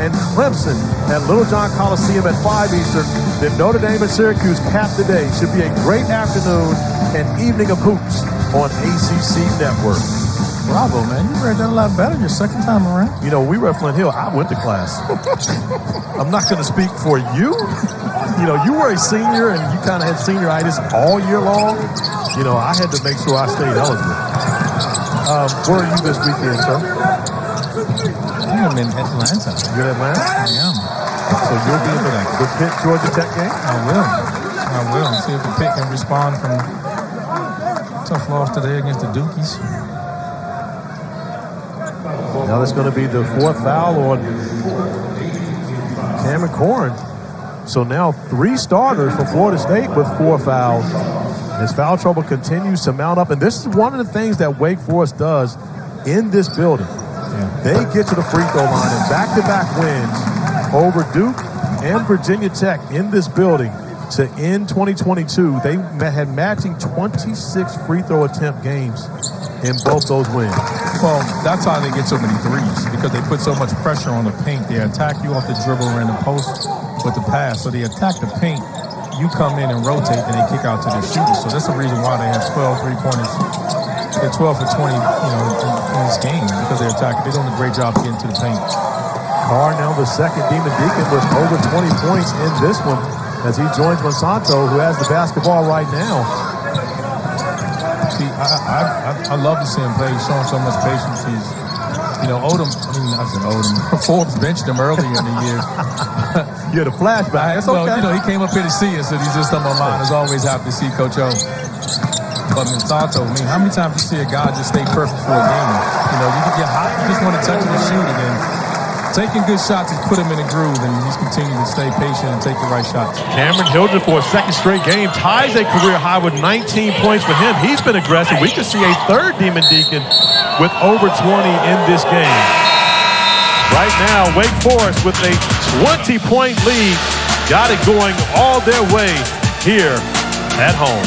and Clemson at Little John Coliseum at 5 Eastern. Then Notre Dame and Syracuse cap the day. Should be a great afternoon and evening of hoops on ACC Network. Bravo, man. You read that a lot better your second time around. You know, we were at Flint Hill. I went to class. I'm not going to speak for you. You know, you were a senior and you kind of had senioritis all year long. You know, I had to make sure I stayed eligible. Where are you this weekend, sir? I'm in Atlanta. You're in Atlanta? I am. So you'll be in the Pitt, Georgia Tech game? I will. See if the Pitt can respond from tough loss today against the Dukies. Now that's going to be the fourth foul on Cameron Corn. So now 3 starters for Florida State with 4 fouls. His foul trouble continues to mount up. And this is one of the things that Wake Forest does in this building. They get to the free throw line and back-to-back wins over Duke and Virginia Tech in this building to end 2022. They had matching 26 free throw attempt games in both those wins. Well, that's how they get so many threes, because they put so much pressure on the paint. They attack you off the dribble or in the post with the pass. So they attack the paint, you come in and rotate, and they kick out to their shooters. So that's the reason why they have 12 three-pointers. They're 12 for 20, in this game, because they attack. They're doing a great job getting to the paint. Carr now the second Demon Deacon with over 20 points in this one as he joins Monsanto, who has the basketball right now. See, I love to see him play. He's showing so much patience. He's, Forbes benched him earlier in the year. You had a flashback. That's okay. He came up here to see us, and he's just on my mind. I was always happy to see Coach O. But Monsanto, how many times you see a guy just stay perfect for a game? You can get hot. You just want to touch it and shoot it. And taking good shots and put him in a groove, and he's continuing to stay patient and take the right shots. Cameron Hildreth for a second straight game ties a career high with 19 points for him. He's been aggressive. We could see a third Demon Deacon with over 20 in this game. Right now, Wake Forest with a 20-point lead. Got it going all their way here at home.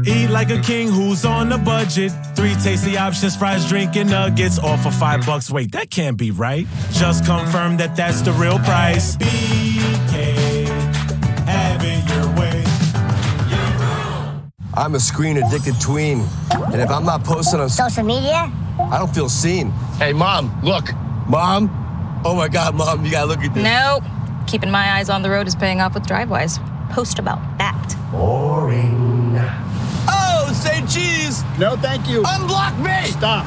Eat like a king who's on a budget. 3 tasty options, fries, drink, and nuggets, all for $5. Wait, that can't be right. Just confirm that that's the real price. BK, have it your way. I'm a screen-addicted tween. And if I'm not posting on Social media? I don't feel seen. Hey, Mom, look. Mom? Oh, my God, Mom, you gotta look at this. Nope. Keeping my eyes on the road is paying off with DriveWise. Post about that. Boring. Oh, say cheese. No, thank you. Unblock me. Stop.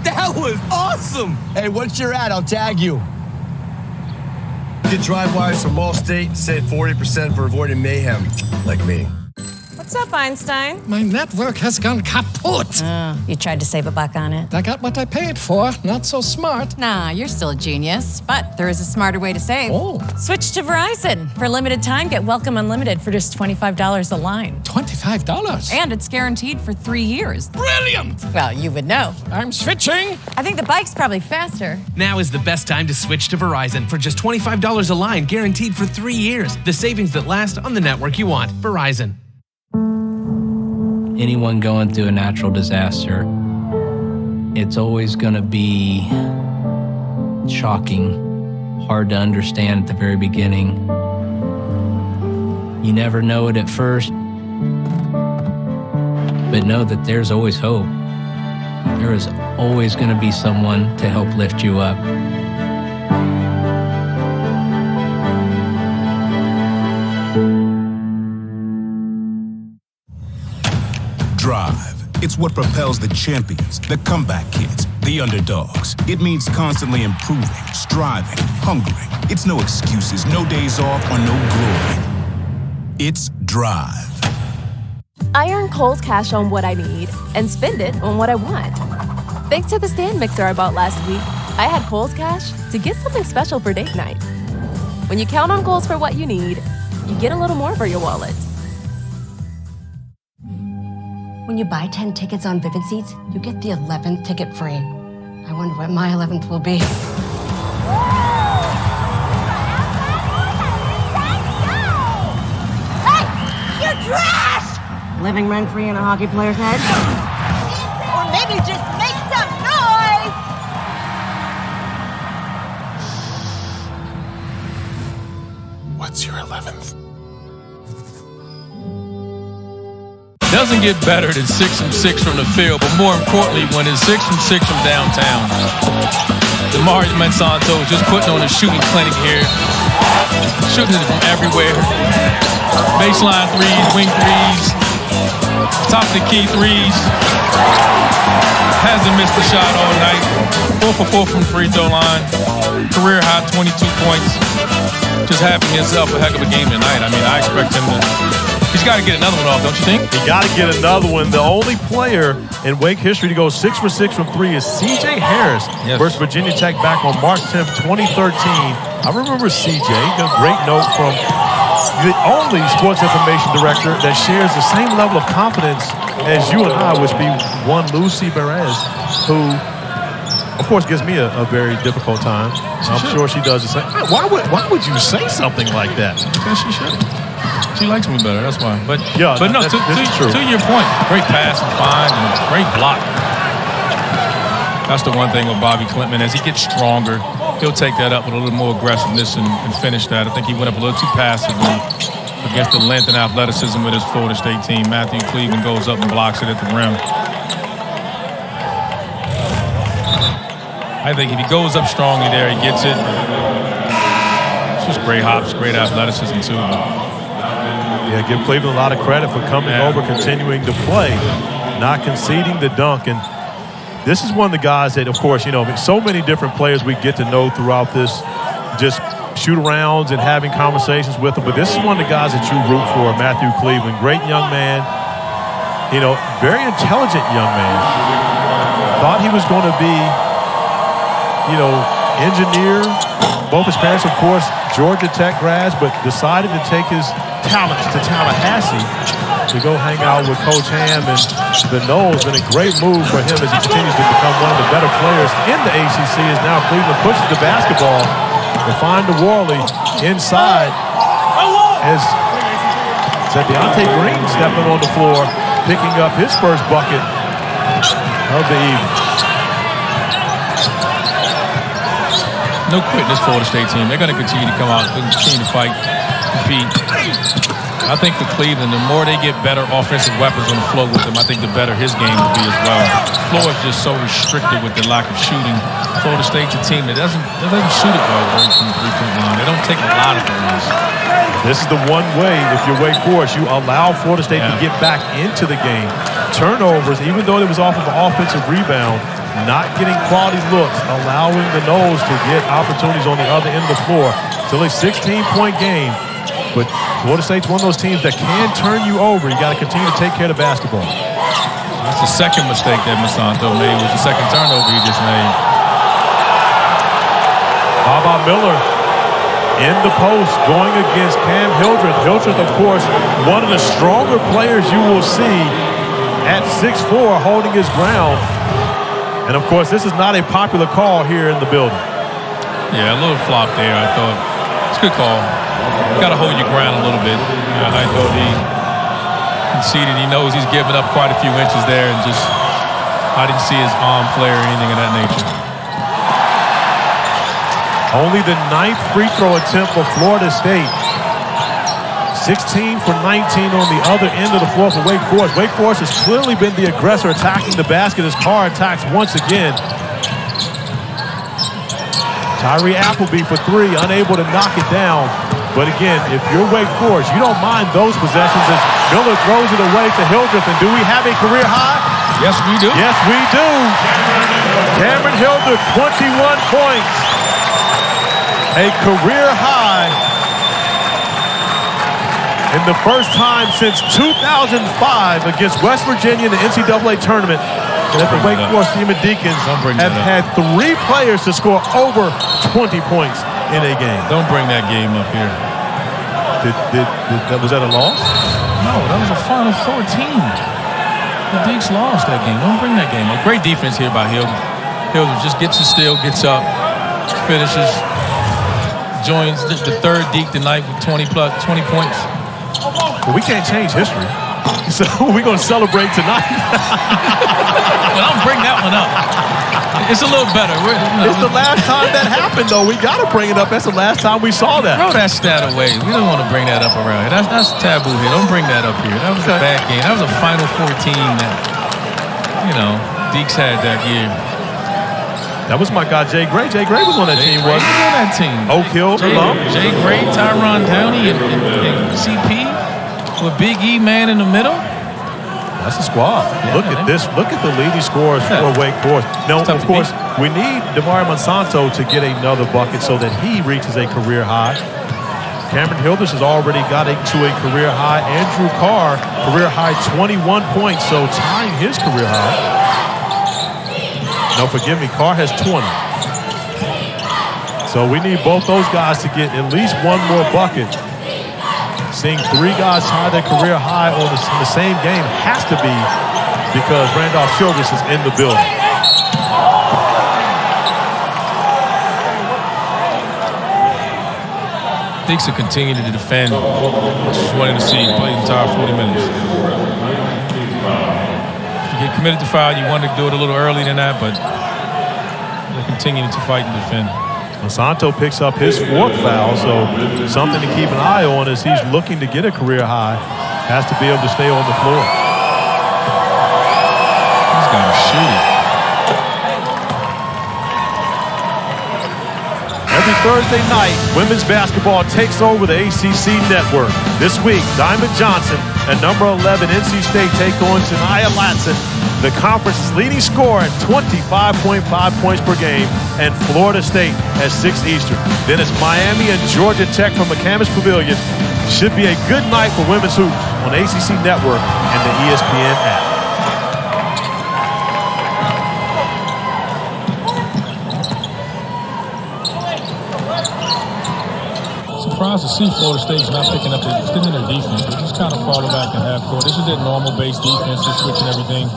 That was awesome. Hey, what's your ad? I'll tag you. Get DriveWise from Allstate. Save 40% for avoiding mayhem, like me. What's up, Einstein? My network has gone kaput. You tried to save a buck on it. I got what I paid for. Not so smart. Nah, you're still a genius, but there is a smarter way to save. Oh. Switch to Verizon. For a limited time, get Welcome Unlimited for just $25 a line. $25? And it's guaranteed for 3 years. Brilliant! Well, you would know. I'm switching. I think the bike's probably faster. Now is the best time to switch to Verizon for just $25 a line, guaranteed for 3 years. The savings that last on the network you want. Verizon. Anyone going through a natural disaster, it's always going to be shocking, hard to understand at the very beginning. You never know it at first, but know that there's always hope. There is always going to be someone to help lift you up. Drive. It's what propels the champions, the comeback kids, the underdogs. It means constantly improving, striving, hungry. It's no excuses, no days off, or no glory. It's drive. I earn Kohl's Cash on what I need and spend it on what I want. Thanks to the stand mixer I bought last week, I had Kohl's Cash to get something special for date night. When you count on Kohl's for what you need, you get a little more for your wallet. When you buy 10 tickets on Vivid Seats, you get the 11th ticket free. I wonder what my 11th will be. Hey! You're trash! Living rent-free in a hockey player's head? Or maybe just make some noise! What's your 11th? Doesn't get better than 6 from 6 from the field, but more importantly, when it's 6 from 6 from downtown. Damari Monsanto is just putting on a shooting clinic here, shooting it from everywhere. Baseline threes, wing threes, top of the key threes. Hasn't missed a shot all night. 4 for 4 from free throw line. Career high 22 points. Just having himself a heck of a game tonight. I mean, I expect him to. He's got to get another one off, don't you think? He got to get another one. The only player in Wake history to go 6 for 6 from 3 is C.J. Harris versus Virginia Tech back on March 10th, 2013. I remember C.J. A great note from the only sports information director that shares the same level of confidence as you and I, which be one Lucy Perez, who, of course, gives me a very difficult time. I'm sure she does the same. Why would you say something like that? Because she should. She likes me better, that's why. But yeah, but no, to your point, great pass and fine and great block. That's the one thing with Bobby Clinton. As he gets stronger, he'll take that up with a little more aggressiveness and finish that. I think he went up a little too passive against the length and athleticism of this Florida State team. Matthew Cleveland goes up and blocks it at the rim. I think if he goes up strongly there, he gets it. It's just great hops, great athleticism too. Yeah, give Cleveland a lot of credit for coming over, continuing to play, not conceding the dunk. And this is one of the guys that, of course, you know, so many different players we get to know throughout this, just shoot-arounds and having conversations with them. But this is one of the guys that you root for, Matthew Cleveland. Great young man, you know, very intelligent young man. Thought he was going to be, you know, engineer. Both his parents, of course, Georgia Tech grads, but decided to take his talents to Tallahassee to go hang out with Coach Ham and the Knowles. Been a great move for him as he continues to become one of the better players in the ACC. As now Cleveland pushes the basketball to find DeWarley inside as Deontay Green stepping on the floor, picking up his first bucket of the evening. No quitting this Florida State team. They're going to continue to come out and continue to fight. compete. I think for Cleveland, the more they get better offensive weapons on the floor with them, I think the better his game will be as well. The floor is just so restricted with the lack of shooting. Florida State's a team that doesn't shoot it well from the three-point line. They don't take a lot of threes. This is the one way, if you're Wake Forest, you allow Florida State to get back into the game. Turnovers, even though it was off of an offensive rebound, not getting quality looks, allowing the Noles to get opportunities on the other end of the floor. Still a 16-point game, but Florida State's one of those teams that can turn you over. You got to continue to take care of the basketball. That's the second mistake that Monsanto made, was the second turnover he just made. Baba Miller in the post going against Cam Hildreth. Hildreth, of course, one of the stronger players you will see at 6'4", holding his ground. And, of course, this is not a popular call here in the building. Yeah, a little flop there, I thought. It's a good call. You got to hold your ground a little bit. I thought he conceded. He knows he's giving up quite a few inches there, and just I didn't see his arm flare or anything of that nature. Only the 9th free throw attempt for Florida State. 16 for 19 on the other end of the floor for Wake Forest. Wake Forest has clearly been the aggressor attacking the basket as Carr attacks once again. Tyree Appleby for three, unable to knock it down. But again, if you're Wake Forest, you don't mind those possessions as Miller throws it away to Hildreth. And do we have a career high? Yes, we do. Yes, we do. Cameron Hildreth, 21 points. A career high. In the first time since 2005 against West Virginia in the NCAA tournament that the Wake Forest Demon Deacons have had 3 players to score over 20 points in a game. Don't bring that game up here. Was that a loss? No, that was a final 14. The Deeks lost that game. Don't bring that game up. Great defense here by Hildreth. Hildreth just gets a steal, gets up, finishes, joins the third Deke tonight with 20 points. Well, we can't change history, so we're going to celebrate tonight. Well, don't bring that one up. It's a little better. It's the last time that happened, though. We got to bring it up. That's the last time we saw that. Throw that stat away. We don't want to bring that up around here. That's taboo here. Don't bring that up here. That was a bad game. That was a Final 14 that, Deeks had that year. That was my guy, Jay Gray. Jay Gray was on that team, wasn't he? on that team. Oak Hill, Jay Gray, Tyron Downey, and CP with Big E man in the middle. That's a squad. Yeah, look at this. Look at the leading scorers for Wake Forest. Now, of course, we need Damari Monsanto to get another bucket so that he reaches a career high. Cameron Hildreth has already got to a career high. Andrew Carr, career high 21 points, so tying his career high. No, forgive me, Carr has 20. So we need both those guys to get at least one more bucket. Seeing 3 guys tie their career high in the same game has to be because Randolph Childress is in the building. Deeks will continue to defend. Just wanted to see him play the entire 40 minutes. You get committed to foul, you wanted to do it a little early than that, but they're continuing to fight and defend. Monsanto picks up his 4th foul, so something to keep an eye on as he's looking to get a career high. Has to be able to stay on the floor. He's got to shoot it. Every Thursday night, women's basketball takes over the ACC network. This week, Diamond Johnson and number 11 NC State take on Shania Latson, the conference's leading scorer at 25.5 points per game, and Florida State at 6 Eastern. Then it's Miami and Georgia Tech from McCamish Pavilion. Should be a good night for women's hoops on ACC Network and the ESPN app. Surprised to see Florida State's not picking up their defense. They're just kind of falling back in half court. This is their normal base defense. They're switching everything.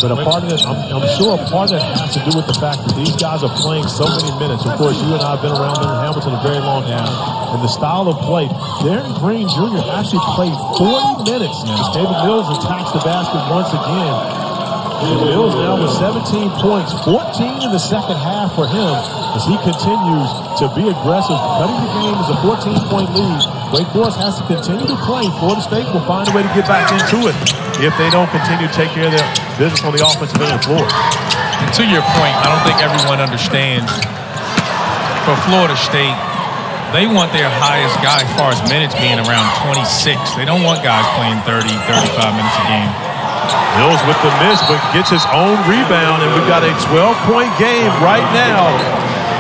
But a part of it, I'm sure a part of that has to do with the fact that these guys are playing so many minutes. Of course, you and I have been around in Hamilton a very long time. And the style of play, Darren Green Jr. actually played 40 minutes. David Mills attacks the basket once again. Mills now with 17 points, 14 in the second half for him as he continues to be aggressive. Cutting the game is a 14-point lead. Wake Forest has to continue to play. Florida State will find a way to get back into it if they don't continue to take care of their business on the offensive end of the floor. And to your point, I don't think everyone understands for Florida State, they want their highest guy as far as minutes being around 26. They don't want guys playing 30, 35 minutes a game. Mills with the miss, but gets his own rebound, and we've got a 12-point game right now.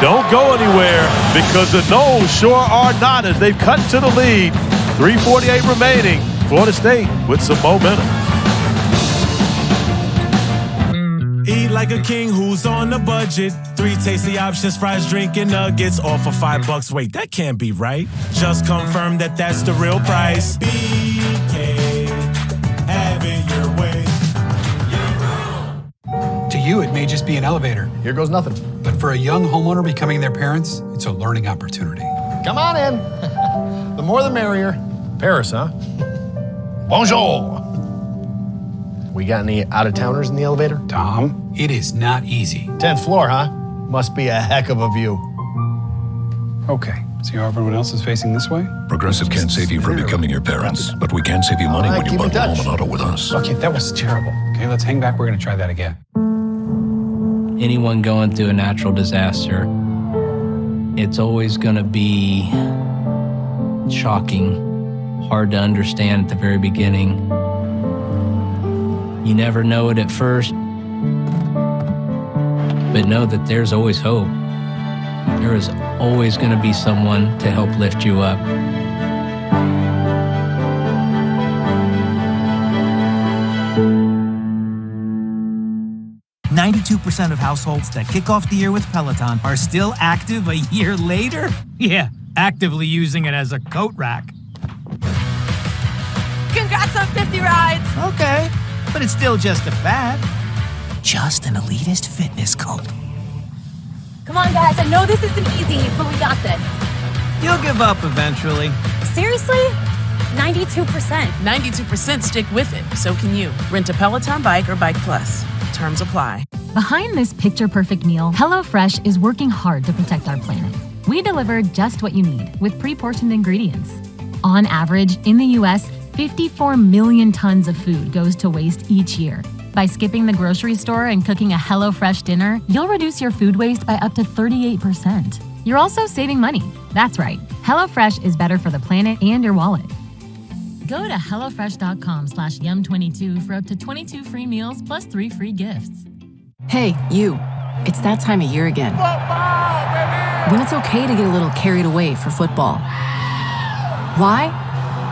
Don't go anywhere because the Noles sure are not as they've cut to the lead. 3:48 remaining. Florida State with some momentum. Eat like a king who's on a budget. 3 tasty options, fries, drink, and nuggets, all for $5. Wait, that can't be right. Just confirm that that's the real price. BK, have it your way. To you, it may just be an elevator. Here goes nothing. But for a young homeowner becoming their parents, it's a learning opportunity. Come on in. The more the merrier. Paris, huh? Bonjour. We got any out-of-towners in the elevator? Tom, it is not easy. 10th floor, huh? Must be a heck of a view. Okay, see how everyone else is facing this way? Progressive can't save you from becoming your parents, but we can save you money when you bundle home and auto with us. Okay, that was terrible. Okay, let's hang back. We're going to try that again. Anyone going through a natural disaster, it's always going to be shocking, hard to understand at the very beginning. You never know it at first, but know that there's always hope. There is always going to be someone to help lift you up. 92% of households that kick off the year with Peloton are still active a year later? Yeah, actively using it as a coat rack. Congrats on 50 rides! Okay, but it's still just a fad. Just an elitist fitness cult. Come on, guys, I know this isn't easy, but we got this. You'll give up eventually. Seriously? 92%. 92% stick with it. So can you. Rent a Peloton bike or Bike Plus. Terms apply. Behind this picture-perfect meal, HelloFresh is working hard to protect our planet. We deliver just what you need with pre-portioned ingredients. On average, in the U.S., 54 million tons of food goes to waste each year. By skipping the grocery store and cooking a HelloFresh dinner, you'll reduce your food waste by up to 38%. You're also saving money. That's right. HelloFresh is better for the planet and your wallet. Go to HelloFresh.com/Yum22 for up to 22 free meals plus 3 free gifts. Hey, you. It's that time of year again. When it's okay to get a little carried away for football. Why?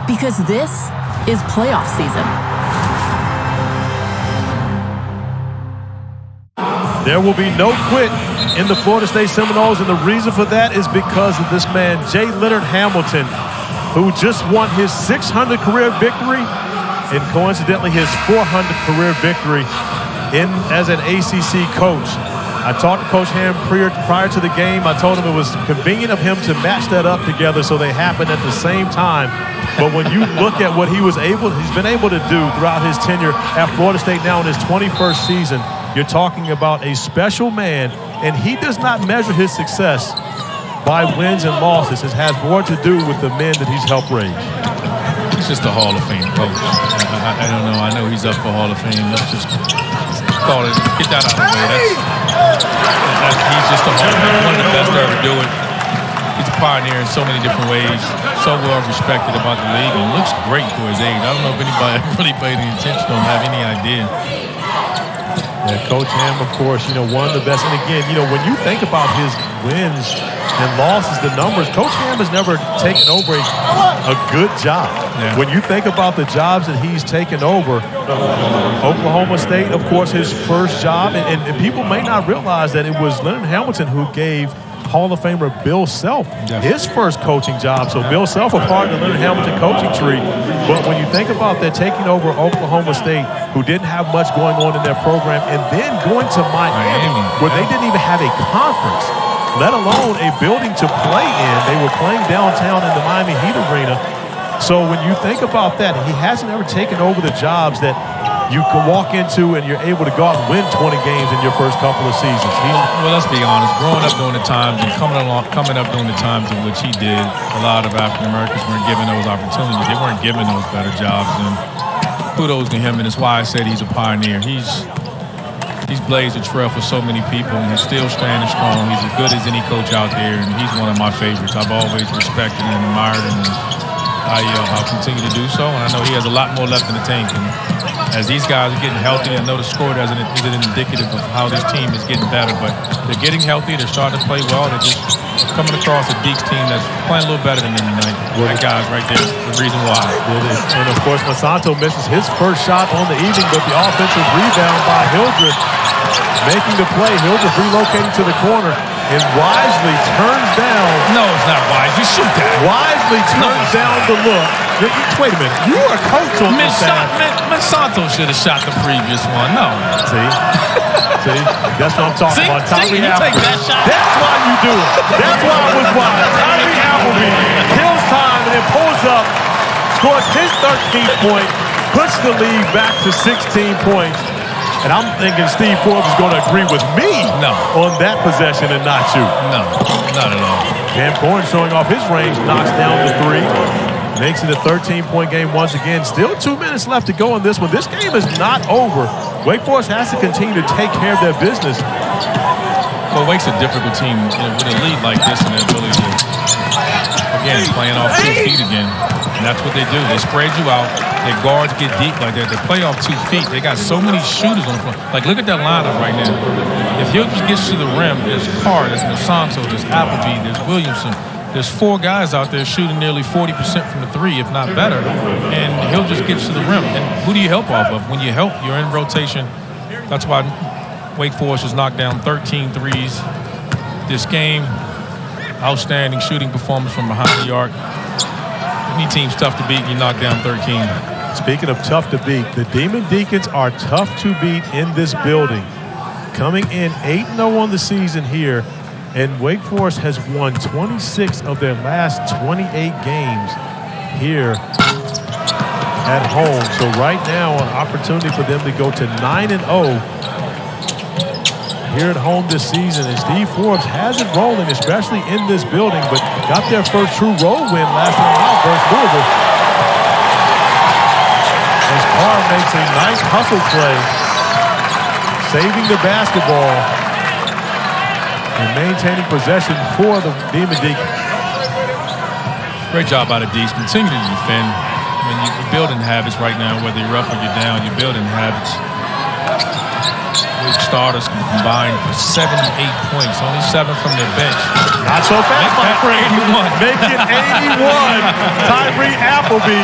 Because this is playoff season. There will be no quit in the Florida State Seminoles, and the reason for that is because of this man, Jay Leonard Hamilton, who just won his 600th career victory and coincidentally his 400th career victory as an ACC coach. I talked to Coach Ham prior to the game. I told him it was convenient of him to match that up together so they happened at the same time. But when you look at what he's been able to do throughout his tenure at Florida State now in his 21st season, you're talking about a special man, and he does not measure his success by wins and losses. It has more to do with the men that he's helped raise. He's just a Hall of Fame coach. I don't know. I know he's up for Hall of Fame. Let's just call it. Get that out of the way. He's just a Hall of Fame. One of the best to ever do it. He's a pioneer in so many different ways. So well respected about the league and looks great for his age. I don't know if anybody really paid any attention to him, have any idea. Yeah, Coach Ham, of course, one of the best. And again, when you think about his wins and losses, the numbers, Coach Ham has never taken over a good job. Yeah. When you think about the jobs that he's taken over, Oklahoma State, of course, his first job, and people may not realize that it was Leonard Hamilton who gave Hall of Famer Bill Self his first coaching job. So Bill Self a part of the Leonard Hamilton coaching tree. But when you think about that, taking over Oklahoma State, who didn't have much going on in their program, and then going to Miami, where they didn't even have a conference, let alone a building to play in. They were playing downtown in the Miami Heat Arena. So when you think about that, he hasn't ever taken over the jobs that you can walk into and you're able to go out and win 20 games in your first couple of seasons. Well, let's be honest. Growing up during the times and coming up during the times in which he did, a lot of African Americans weren't given those opportunities. They weren't given those better jobs. And kudos to him, and it's why I said he's a pioneer. He's blazed a trail for so many people, and he's still standing strong. He's as good as any coach out there, and he's one of my favorites. I've always respected and admired him, and I'll continue to do so. And I know he has a lot more left in the tank. And as these guys are getting healthy, I know the score isn't indicative of how this team is getting better, but they're getting healthy. They're starting to play well. They're just coming across a Deeks team that's playing a little better than them tonight. That guy's right there, the reason why. And of course, Monsanto misses his first shot on the evening, but the offensive rebound by Hildreth making the play. Hildreth relocating to the corner and wisely turns down. No, it's not wise. You shoot that. Wisely turns down the look. Wait a minute. You are a coach on this staff. Monsanto should have shot the previous one. No. See? That's what I'm talking about. See, you take that shot. That's why you do it. That's why it was wise. Tyree Appleby kills time and then pulls up, scores his 13th point, puts the lead back to 16 points. And I'm thinking Steve Forbes is going to agree with me on that possession and not you. No, not at all. Cam Hildreth showing off his range, knocks down the three. Makes it a 13-point game once again. Still 2 minutes left to go in this one. This game is not over. Wake Forest has to continue to take care of their business. Well, Wake's a difficult team with a lead like this and their ability to, again, playing off 2 feet again. And that's what they do. They spread you out. Their guards get deep like that. They play off 2 feet. They got so many shooters on the front. Like, look at that lineup right now. If Hildreth gets to the rim, there's Carr, there's Monsanto, there's Appleby, there's Williamson. There's 4 guys out there shooting nearly 40% from the 3, if not better. And Hildreth gets to the rim. And who do you help off of? When you help, you're in rotation. That's why Wake Forest has knocked down 13 threes this game. Outstanding shooting performance from behind the arc. Any team's tough to beat, you knock down 13. Speaking of tough to beat, the Demon Deacons are tough to beat in this building. Coming in 8-0 on the season here, and Wake Forest has won 26 of their last 28 games here at home. So right now, an opportunity for them to go to 9-0 here at home this season. And Steve Forbes has it rolling, especially in this building, but got their first true road win last time out versus Louisville. As Carr makes a nice hustle play, saving the basketball and maintaining possession for the Demon Deacons. Great job out of Deeks. Continue to defend. I mean, you're building habits right now, whether you're up or you're down, you're building habits. Weak starters can combine for 78 points, only 7 from their bench. Not so fast, my friend. 81. Make it 81. Tyree Appleby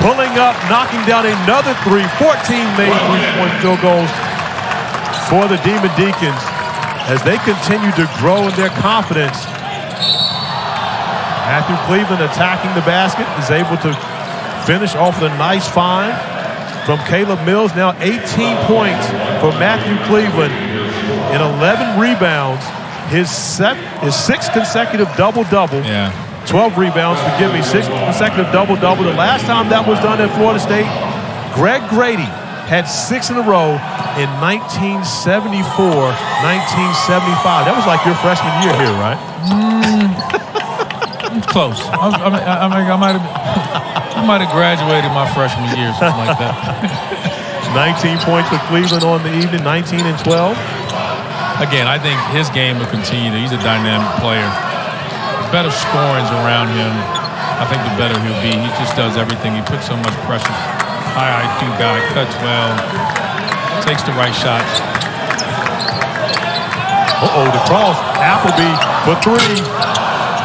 pulling up, knocking down another 3. 14 made 3-point field goals for the Demon Deacons as they continue to grow in their confidence. Matthew Cleveland attacking the basket, is able to finish off with a nice find from Caleb Mills. Now 18 points for Matthew Cleveland and 11 rebounds. His 6th consecutive double-double. Yeah. 12 rebounds, forgive me, 6th consecutive double-double. The last time that was done at Florida State, Greg Grady had 6 in a row in 1974, 1975. That was like your freshman year here, right? Close. I might have graduated my freshman year, something like that. 19 points for Cleveland on the evening, 19 and 12. Again, I think his game will continue. He's a dynamic player. The better scoring's around him, I think the better he'll be. He just does everything. He puts so much pressure. High IQ guy, cuts well, takes the right shots. The cross. Appleby for 3.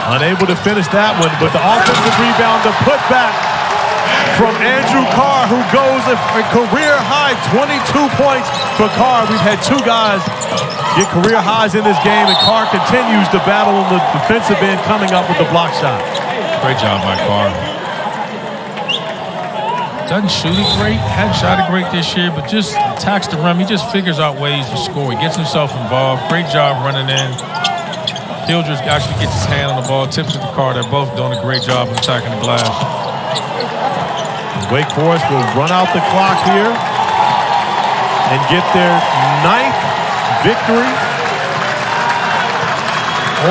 Unable to finish that one, but the offensive rebound, the putback from Andrew Carr, who goes a career-high 22 points for Carr. We've had 2 guys get career highs in this game, and Carr continues to battle on the defensive end, coming up with the block shot. Great job by Carr. Doesn't shoot it great, hadn't shot it great this year, but just attacks the rim. He just figures out ways to score. He gets himself involved. Great job running in. Hildreth actually gets his hand on the ball, tips it to Carr. They're both doing a great job of attacking the glass. Wake Forest will run out the clock here. and get their 9th victory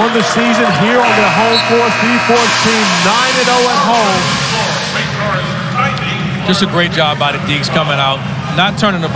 on the season here on their home course. Freeport's team 9-0 at home. Just a great job by the Deacs coming out, not turning the ball